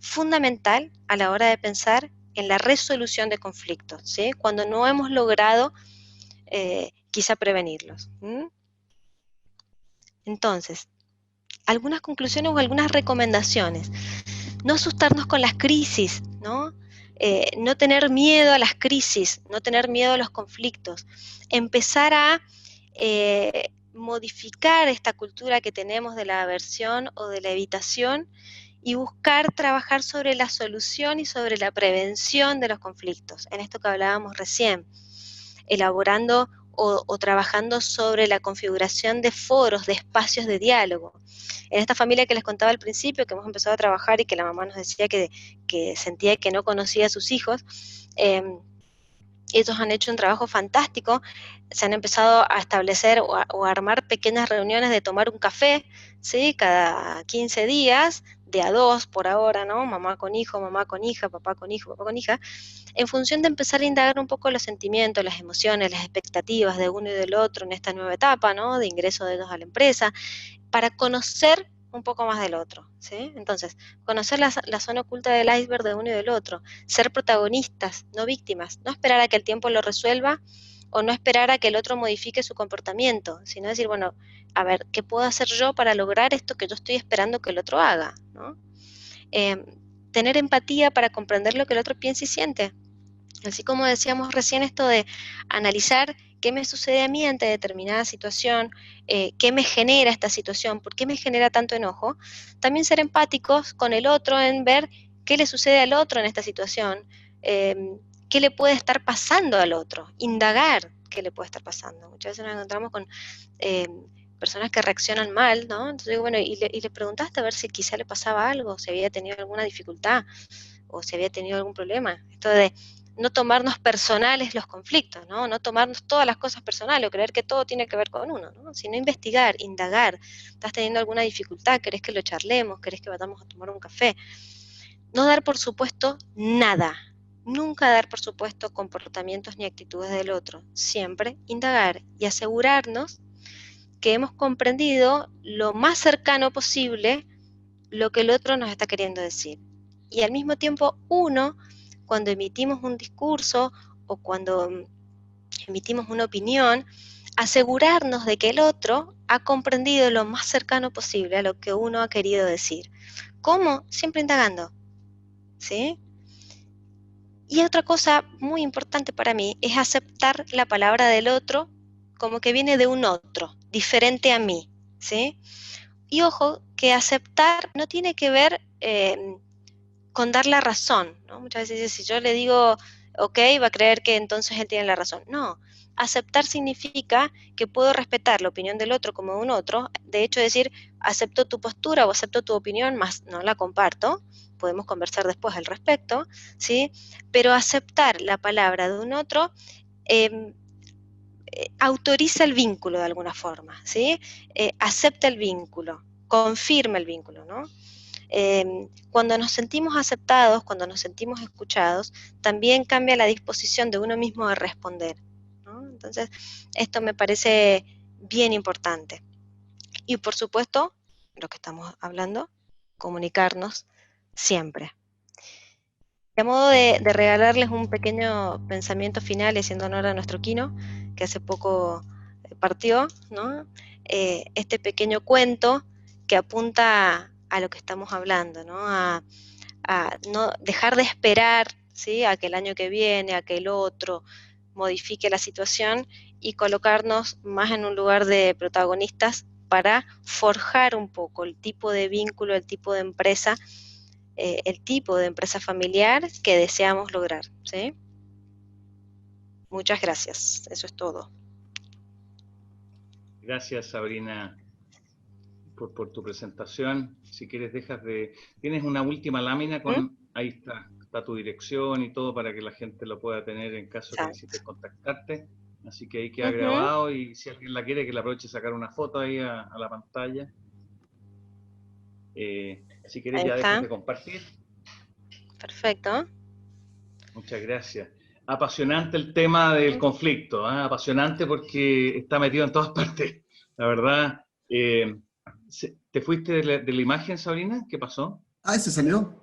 fundamental a la hora de pensar en la resolución de conflictos, ¿sí? Cuando no hemos logrado quizá prevenirlos. Entonces, algunas conclusiones o algunas recomendaciones. No asustarnos con las crisis, ¿no? No tener miedo a las crisis, no tener miedo a los conflictos. Empezar a modificar esta cultura que tenemos de la aversión o de la evitación y buscar trabajar sobre la solución y sobre la prevención de los conflictos. En esto que hablábamos recién, elaborando o trabajando sobre la configuración de foros, de espacios de diálogo. En esta familia que les contaba al principio, que hemos empezado a trabajar y que la mamá nos decía que sentía que no conocía a sus hijos, ellos han hecho un trabajo fantástico, se han empezado a establecer o a armar pequeñas reuniones de tomar un café, ¿sí? Cada 15 días, de a 2 por ahora, ¿no? Mamá con hijo, mamá con hija, papá con hijo, papá con hija, en función de empezar a indagar un poco los sentimientos, las emociones, las expectativas de uno y del otro en esta nueva etapa, ¿no? De ingreso de ellos a la empresa, para conocer un poco más del otro, ¿sí? Entonces, conocer la zona oculta del iceberg de uno y del otro, ser protagonistas, no víctimas, no esperar a que el tiempo lo resuelva o no esperar a que el otro modifique su comportamiento, sino decir, bueno, a ver, ¿qué puedo hacer yo para lograr esto que yo estoy esperando que el otro haga, ¿no? Tener empatía para comprender lo que el otro piensa y siente. Así como decíamos recién esto de analizar qué me sucede a mí ante determinada situación, qué me genera esta situación, por qué me genera tanto enojo, también ser empáticos con el otro en ver qué le sucede al otro en esta situación, qué le puede estar pasando al otro, indagar qué le puede estar pasando. Muchas veces nos encontramos con personas que reaccionan mal, ¿no? Entonces digo, bueno, y le preguntaste a ver si quizá le pasaba algo, si había tenido alguna dificultad o si había tenido algún problema. Esto de no tomarnos personales los conflictos, ¿no? No tomarnos todas las cosas personales o creer que todo tiene que ver con uno, ¿no? Sino investigar, indagar. ¿Estás teniendo alguna dificultad? ¿Querés que lo charlemos? ¿Querés que vayamos a tomar un café? No dar por supuesto nada. Nunca dar por supuesto comportamientos ni actitudes del otro. Siempre indagar y asegurarnos que hemos comprendido lo más cercano posible lo que el otro nos está queriendo decir. Y al mismo tiempo uno, cuando emitimos un discurso o cuando emitimos una opinión, asegurarnos de que el otro ha comprendido lo más cercano posible a lo que uno ha querido decir. ¿Cómo? Siempre indagando, ¿sí? Y otra cosa muy importante para mí es aceptar la palabra del otro como que viene de un otro, diferente a mí, ¿sí? Y ojo, que aceptar no tiene que ver con dar la razón, ¿no? Muchas veces si yo le digo, ok, va a creer que entonces él tiene la razón. No, aceptar significa que puedo respetar la opinión del otro como un otro, de hecho decir, acepto tu postura o acepto tu opinión, más no la comparto, podemos conversar después al respecto, ¿sí? Pero aceptar la palabra de un otro autoriza el vínculo de alguna forma, ¿sí? Acepta el vínculo, confirma el vínculo, ¿no? Cuando nos sentimos aceptados, cuando nos sentimos escuchados, también cambia la disposición de uno mismo a responder, ¿no? Entonces, esto me parece bien importante. Y por supuesto, lo que estamos hablando, comunicarnos siempre. A modo de regalarles un pequeño pensamiento final, haciendo honor a nuestro Quino, que hace poco partió, ¿no? Este pequeño cuento que apunta a lo que estamos hablando, ¿no? A no dejar de esperar, ¿sí? A que el año que viene, a que el otro modifique la situación y colocarnos más en un lugar de protagonistas para forjar un poco el tipo de vínculo, el tipo de empresa, el tipo de empresa familiar que deseamos lograr, ¿sí? Muchas gracias, eso es todo. Gracias, Sabrina, por tu presentación. Si quieres, tienes una última lámina con, ahí está tu dirección y todo para que la gente lo pueda tener en caso que necesites contactarte. Así que ahí queda grabado y si alguien la quiere, que le aproveche sacar una foto ahí a la pantalla. Si quieres Ahí ya está. dejas de compartir. Perfecto. Muchas gracias. Apasionante el tema del conflicto, ¿eh? Apasionante porque está metido en todas partes. La verdad, ¿te fuiste de la imagen, Sabrina? ¿Qué pasó? Ah, se salió.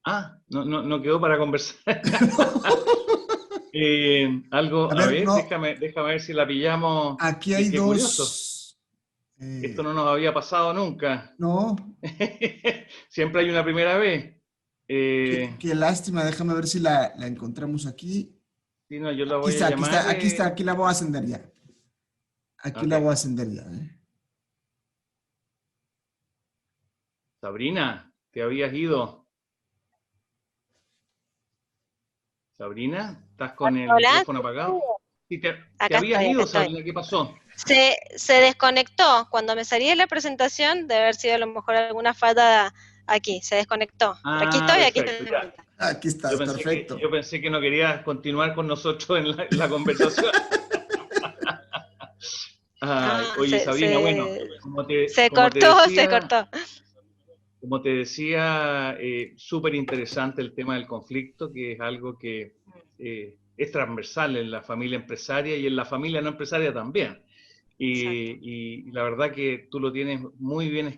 Ah, no quedó para conversar. Algo, A a ver, ver, no, déjame ver si la pillamos. aquí hay Qué curioso. dos. Esto no nos había pasado nunca. No, Siempre hay una primera vez. qué lástima, déjame ver si la encontramos aquí. Sí, no, yo la Aquí voy a está, aquí llamar. está, aquí está, aquí la voy a ascender ya. Aquí Ok. la voy a ascender ya. Sabrina, te habías ido. Sabrina, ¿estás con el Hola. micrófono apagado? Sí, te Acá habías estoy, acá ido, estoy. Sabrina, ¿qué pasó? Se desconectó. Cuando me salí de la presentación, debe haber sido a lo mejor alguna falta aquí. Se desconectó. Pero aquí Ah, estoy, aquí perfecto, estoy de ya. vuelta. Aquí estás, Yo perfecto. pensé que no querías continuar con nosotros en la conversación. Ay, Ah, oye, Sabrina, bueno, como te, se como te cortó, se decía, cortó. como te decía, súper interesante el tema del conflicto, que es algo que es transversal en la familia empresaria y en la familia no empresaria también. Exacto. Y la verdad que tú lo tienes muy bien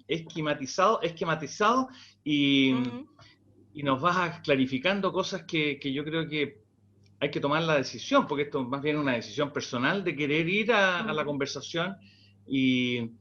esquematizado Ujú, y nos vas clarificando cosas que yo creo que hay que tomar la decisión, porque esto es más bien una decisión personal de querer ir a la ujú. conversación y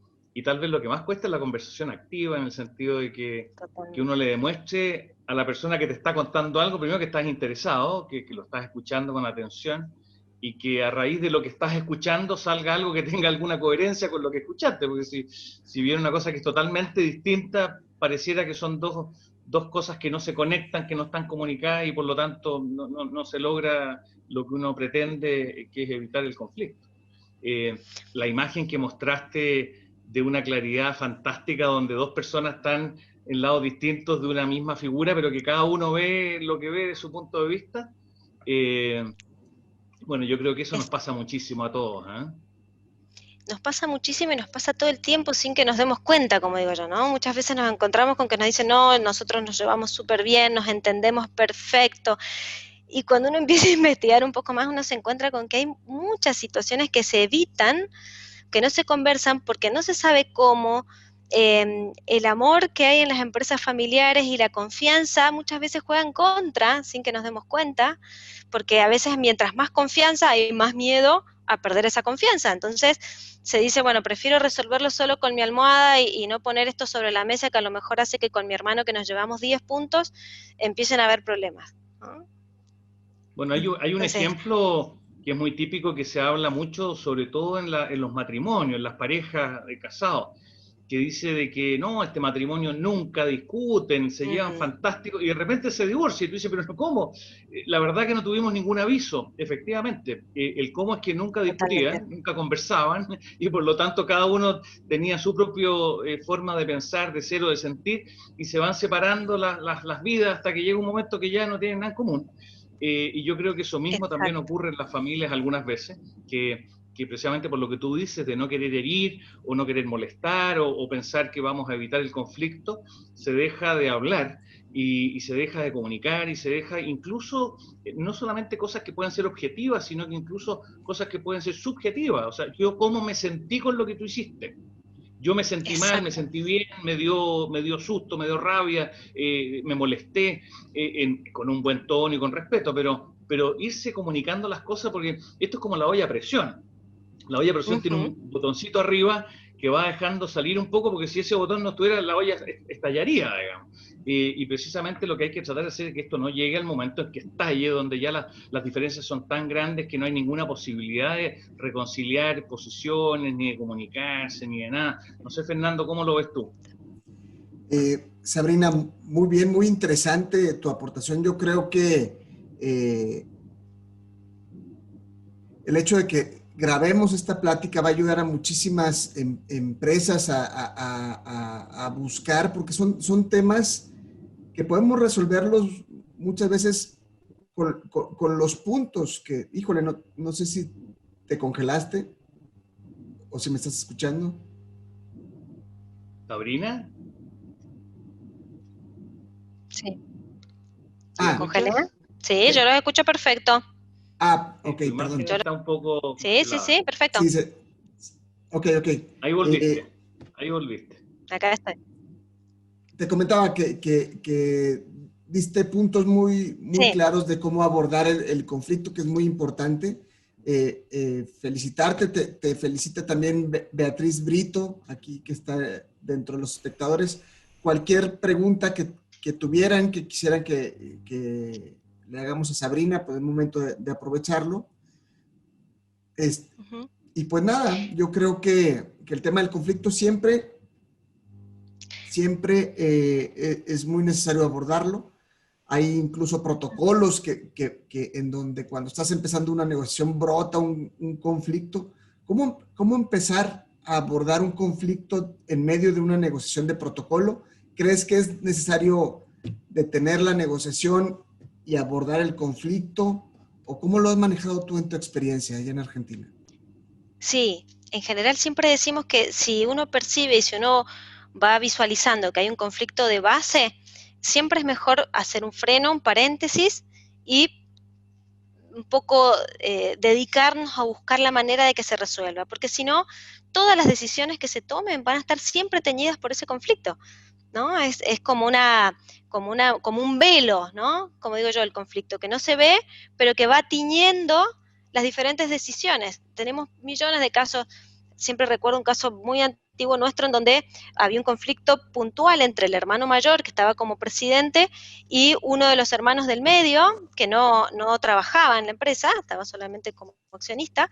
tal vez lo que más cuesta es la conversación activa, en el sentido de que uno Totalmente. le demuestre a la persona que te está contando algo, primero que estás interesado, que lo estás escuchando con atención y que a raíz de lo que estás escuchando salga algo que tenga alguna coherencia con lo que escuchaste, porque si viene una cosa que es totalmente distinta, pareciera que son dos cosas que no se conectan, que no están comunicadas y por lo tanto no se logra lo que uno pretende, que es evitar el conflicto. La imagen que mostraste de una claridad fantástica donde dos personas están en lados distintos de una misma figura, pero que cada uno ve lo que ve de su punto de vista, bueno, yo creo que eso nos Es- pasa muchísimo a todos, ¿eh? Nos pasa muchísimo y nos pasa todo el tiempo sin que nos demos cuenta, como digo yo, ¿no? Muchas veces nos encontramos con que nos dicen, no, nosotros nos llevamos súper bien, nos entendemos perfecto. Y cuando uno empieza a investigar un poco más, uno se encuentra con que hay muchas situaciones que se evitan, que no se conversan porque no se sabe cómo. El amor que hay en las empresas familiares y la confianza muchas veces juegan contra sin que nos demos cuenta, porque a veces mientras más confianza hay más miedo a perder esa confianza. Entonces se dice, bueno, prefiero resolverlo solo con mi almohada y no poner esto sobre la mesa que a lo mejor hace que con mi hermano que nos llevamos 10 puntos empiecen a haber problemas, ¿no? Bueno, hay un Entonces, ejemplo que es muy típico, que se habla mucho, sobre todo en los matrimonios, en las parejas de casados, que dice de que no, este matrimonio nunca discuten, se llevan fantástico, y de repente se divorcia, y tú dices, pero ¿cómo? La verdad que no tuvimos ningún aviso, efectivamente. El cómo es que nunca totalmente. discutían, nunca conversaban, y por lo tanto cada uno tenía su propia forma de pensar, de ser o de sentir, y se van separando las vidas hasta que llega un momento que ya no tienen nada en común. Y yo creo que eso mismo también Exacto. ocurre en las familias algunas veces, que precisamente por lo que tú dices, de no querer herir o no querer molestar o pensar que vamos a evitar el conflicto, se deja de hablar y se deja de comunicar y se deja incluso, no solamente cosas que pueden ser objetivas, sino que incluso cosas que pueden ser subjetivas. O sea, yo cómo me sentí con lo que tú hiciste. Yo me sentí mal, me Exacto. sentí bien, me dio susto, me dio rabia, me molesté con un buen tono y con respeto, pero irse comunicando las cosas, porque esto es como la olla a presión. La olla a presión tiene Ujú. un botoncito arriba que va dejando salir un poco, porque si ese botón no estuviera, la olla estallaría, digamos. Y precisamente lo que hay que tratar de hacer es que esto no llegue al momento en que estalle, donde ya las diferencias son tan grandes que no hay ninguna posibilidad de reconciliar posiciones, ni de comunicarse, ni de nada. No sé, Fernando, ¿cómo lo ves tú? Sabrina, muy bien, muy interesante tu aportación. Yo creo que el hecho de que grabemos esta plática va a ayudar a muchísimas empresas a buscar, porque son temas que podemos resolverlos muchas veces con los puntos que, híjole, no sé si te congelaste o si me estás escuchando. ¿Sabrina? Sí. ¿Sí me ¿Congelé? escuchas? Sí, yo los escucho perfecto. Ok, Tu imagen perdón. está un poco Sí, sí, congelada. sí, perfecto. Sí, ok. Ahí volviste, ahí volviste. Acá estoy. Te comentaba que diste puntos muy Sí. claros de cómo abordar el conflicto, que es muy importante. Felicitarte, te felicita también Beatriz Brito, aquí que está dentro de los espectadores. Cualquier pregunta que tuvieran, que quisieran que le hagamos a Sabrina, pues es momento de aprovecharlo. Ujú. Y pues nada, yo creo que el tema del conflicto siempre es muy necesario abordarlo. Hay incluso protocolos que en donde cuando estás empezando una negociación brota un conflicto. ¿Cómo empezar a abordar un conflicto en medio de una negociación de protocolo? ¿Crees que es necesario detener la negociación y abordar el conflicto? ¿O cómo lo has manejado tú en tu experiencia allá en Argentina? Sí, en general siempre decimos que si uno percibe y si uno va visualizando que hay un conflicto de base, siempre es mejor hacer un freno, un paréntesis y un poco dedicarnos a buscar la manera de que se resuelva, porque si no, todas las decisiones que se tomen van a estar siempre teñidas por ese conflicto, ¿no? Es como un velo, ¿no? Como digo yo, el conflicto que no se ve, pero que va tiñendo las diferentes decisiones. Tenemos millones de casos, siempre recuerdo un caso muy antiguo nuestro en donde había un conflicto puntual entre el hermano mayor, que estaba como presidente, y uno de los hermanos del medio, que no trabajaba en la empresa, estaba solamente como accionista,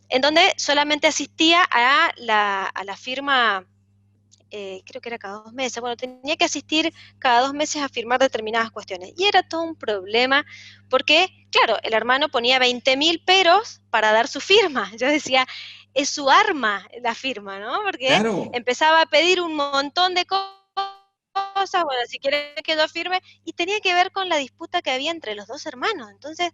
en donde solamente asistía a la firma, creo que era cada 2 meses, bueno, tenía que asistir cada 2 meses a firmar determinadas cuestiones. Y era todo un problema, porque, claro, el hermano ponía 20.000 peros para dar su firma. Yo decía, es su arma la firma, ¿no? Porque Claro, empezaba a pedir un montón de cosas, bueno, si quiere que yo firme, y tenía que ver con la disputa que había entre los dos hermanos. Entonces,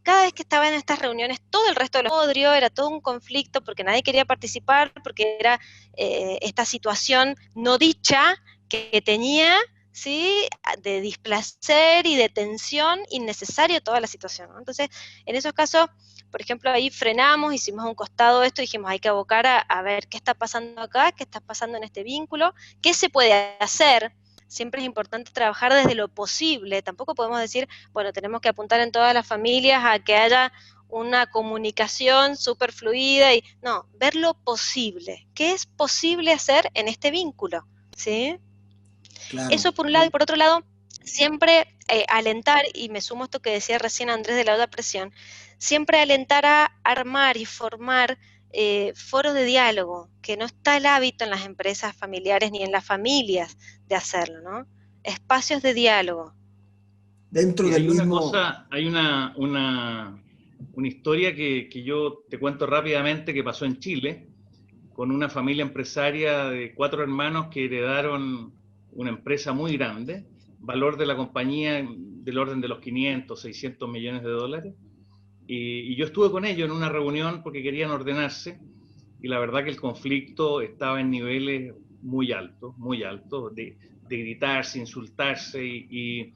cada vez que estaba en estas reuniones, todo el resto de los odrio, era todo un conflicto porque nadie quería participar, porque era esta situación no dicha que tenía, ¿sí? De displacer y de tensión innecesario toda la situación, ¿no? Entonces, en esos casos, por ejemplo, ahí frenamos, hicimos un costado de esto, dijimos, hay que abocar a ver qué está pasando acá, qué está pasando en este vínculo, qué se puede hacer. Siempre es importante trabajar desde lo posible, tampoco podemos decir, bueno, tenemos que apuntar en todas las familias a que haya una comunicación súper fluida y no, ver lo posible, qué es posible hacer en este vínculo, ¿sí? claro. Eso por un lado, y por otro lado, siempre alentar, y me sumo a esto que decía recién Andrés de la alta presión, siempre alentar a armar y formar foros de diálogo, que no está el hábito en las empresas familiares ni en las familias de hacerlo, ¿no? Espacios de diálogo. Dentro Sí, del hay una mismo... cosa, hay una historia que yo te cuento rápidamente que pasó en Chile, con una familia empresaria de 4 hermanos que heredaron una empresa muy grande, valor de la compañía del orden de los 500, 600 millones de dólares, y yo estuve con ellos en una reunión porque querían ordenarse, y la verdad que el conflicto estaba en niveles muy altos, de gritarse, insultarse, y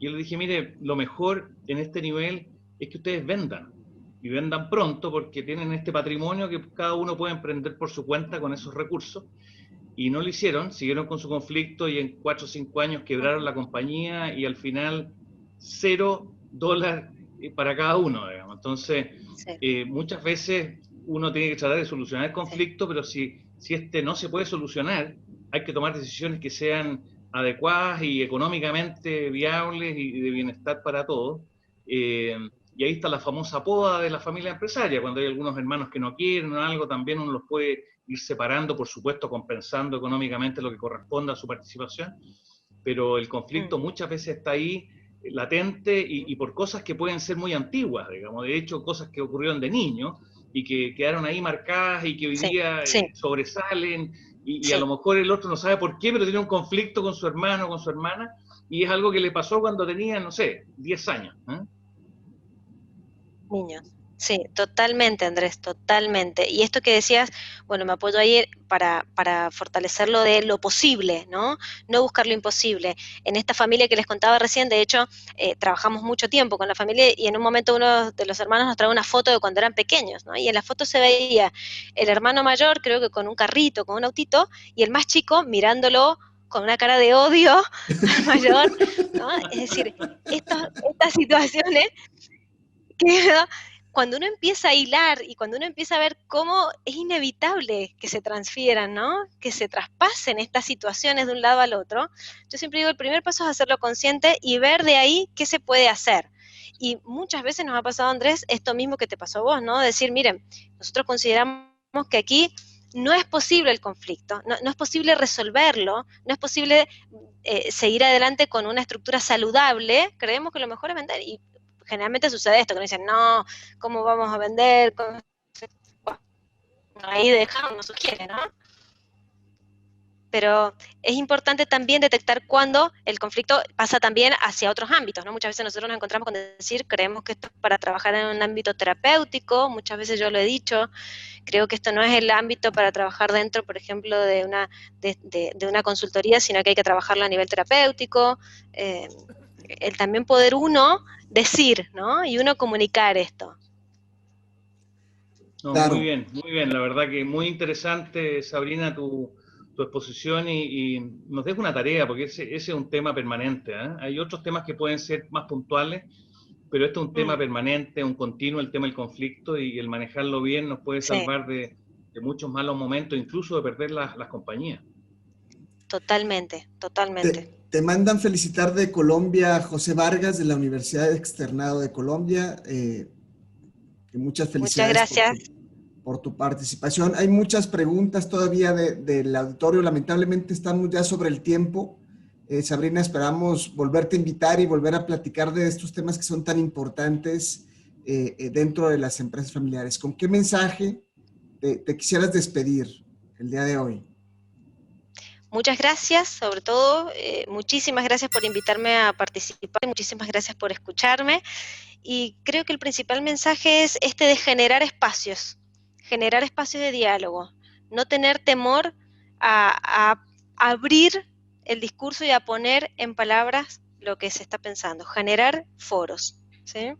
yo le dije, mire, lo mejor en este nivel es que ustedes vendan, y vendan pronto porque tienen este patrimonio que cada uno puede emprender por su cuenta con esos recursos, y no lo hicieron, siguieron con su conflicto y en 4 o 5 años quebraron la compañía y al final $0 para cada uno, digamos. Entonces, Sí, muchas veces uno tiene que tratar de solucionar el sí. conflicto, pero si este no se puede solucionar, hay que tomar decisiones que sean adecuadas y económicamente viables y de bienestar para todos. Y ahí está la famosa poda de la familia empresaria, cuando hay algunos hermanos que no quieren o algo, también uno los puede ir separando, por supuesto, compensando económicamente lo que corresponda a su participación, pero el conflicto muchas veces está ahí latente y por cosas que pueden ser muy antiguas, digamos, de hecho, cosas que ocurrieron de niños y que quedaron ahí marcadas y que hoy Sí, día sí, sobresalen y a sí. lo mejor el otro no sabe por qué, pero tiene un conflicto con su hermano, con su hermana, y es algo que le pasó cuando tenía, no sé, 10 años. Niños. Sí, totalmente, Andrés, totalmente. Y esto que decías, bueno, me apoyo ahí para fortalecer lo de lo posible, ¿no? No buscar lo imposible. En esta familia que les contaba recién, de hecho, trabajamos mucho tiempo con la familia y en un momento uno de los hermanos nos trae una foto de cuando eran pequeños, ¿no? Y en la foto se veía el hermano mayor, creo que con un carrito, con un autito, y el más chico mirándolo con una cara de odio al mayor, ¿no? Es decir, estas situaciones que cuando uno empieza a hilar y cuando uno empieza a ver cómo es inevitable que se transfieran, ¿no? Que se traspasen estas situaciones de un lado al otro, yo siempre digo, el primer paso es hacerlo consciente y ver de ahí qué se puede hacer. Y muchas veces nos ha pasado, Andrés, esto mismo que te pasó a vos, ¿no? Decir, miren, nosotros consideramos que aquí no es posible el conflicto, no es posible resolverlo, no es posible seguir adelante con una estructura saludable, creemos que lo mejor es vender. Y generalmente sucede esto, que nos dicen, no, ¿cómo vamos a vender? Bueno, ahí dejamos, no sugiere, ¿no? Pero es importante también detectar cuando el conflicto pasa también hacia otros ámbitos, ¿no? Muchas veces nosotros nos encontramos con decir, creemos que esto es para trabajar en un ámbito terapéutico, muchas veces yo lo he dicho, creo que esto no es el ámbito para trabajar dentro, por ejemplo, de una consultoría, sino que hay que trabajarlo a nivel terapéutico, el también poder uno decir, ¿no? Y uno comunicar esto. No, Claro. muy bien, la verdad que muy interesante, Sabrina, tu exposición y nos deja una tarea, porque ese es un tema permanente, ¿eh? Hay otros temas que pueden ser más puntuales, pero este es un tema permanente, un continuo, el tema del conflicto, y el manejarlo bien nos puede Sí, salvar de muchos malos momentos, incluso de perder las compañías. totalmente, totalmente. Te mandan felicitar de Colombia José Vargas de la Universidad Externado de Colombia. Que muchas Muchas felicidades gracias. por tu participación. Hay muchas preguntas todavía del auditorio. Lamentablemente estamos ya sobre el tiempo. Sabrina, esperamos volverte a invitar y volver a platicar de estos temas que son tan importantes dentro de las empresas familiares. ¿Con qué mensaje te quisieras despedir el día de hoy? Muchas gracias, sobre todo, muchísimas gracias por invitarme a participar, muchísimas gracias por escucharme. Y creo que el principal mensaje es este de generar espacios de diálogo, no tener temor a abrir el discurso y a poner en palabras lo que se está pensando, generar foros, ¿sí?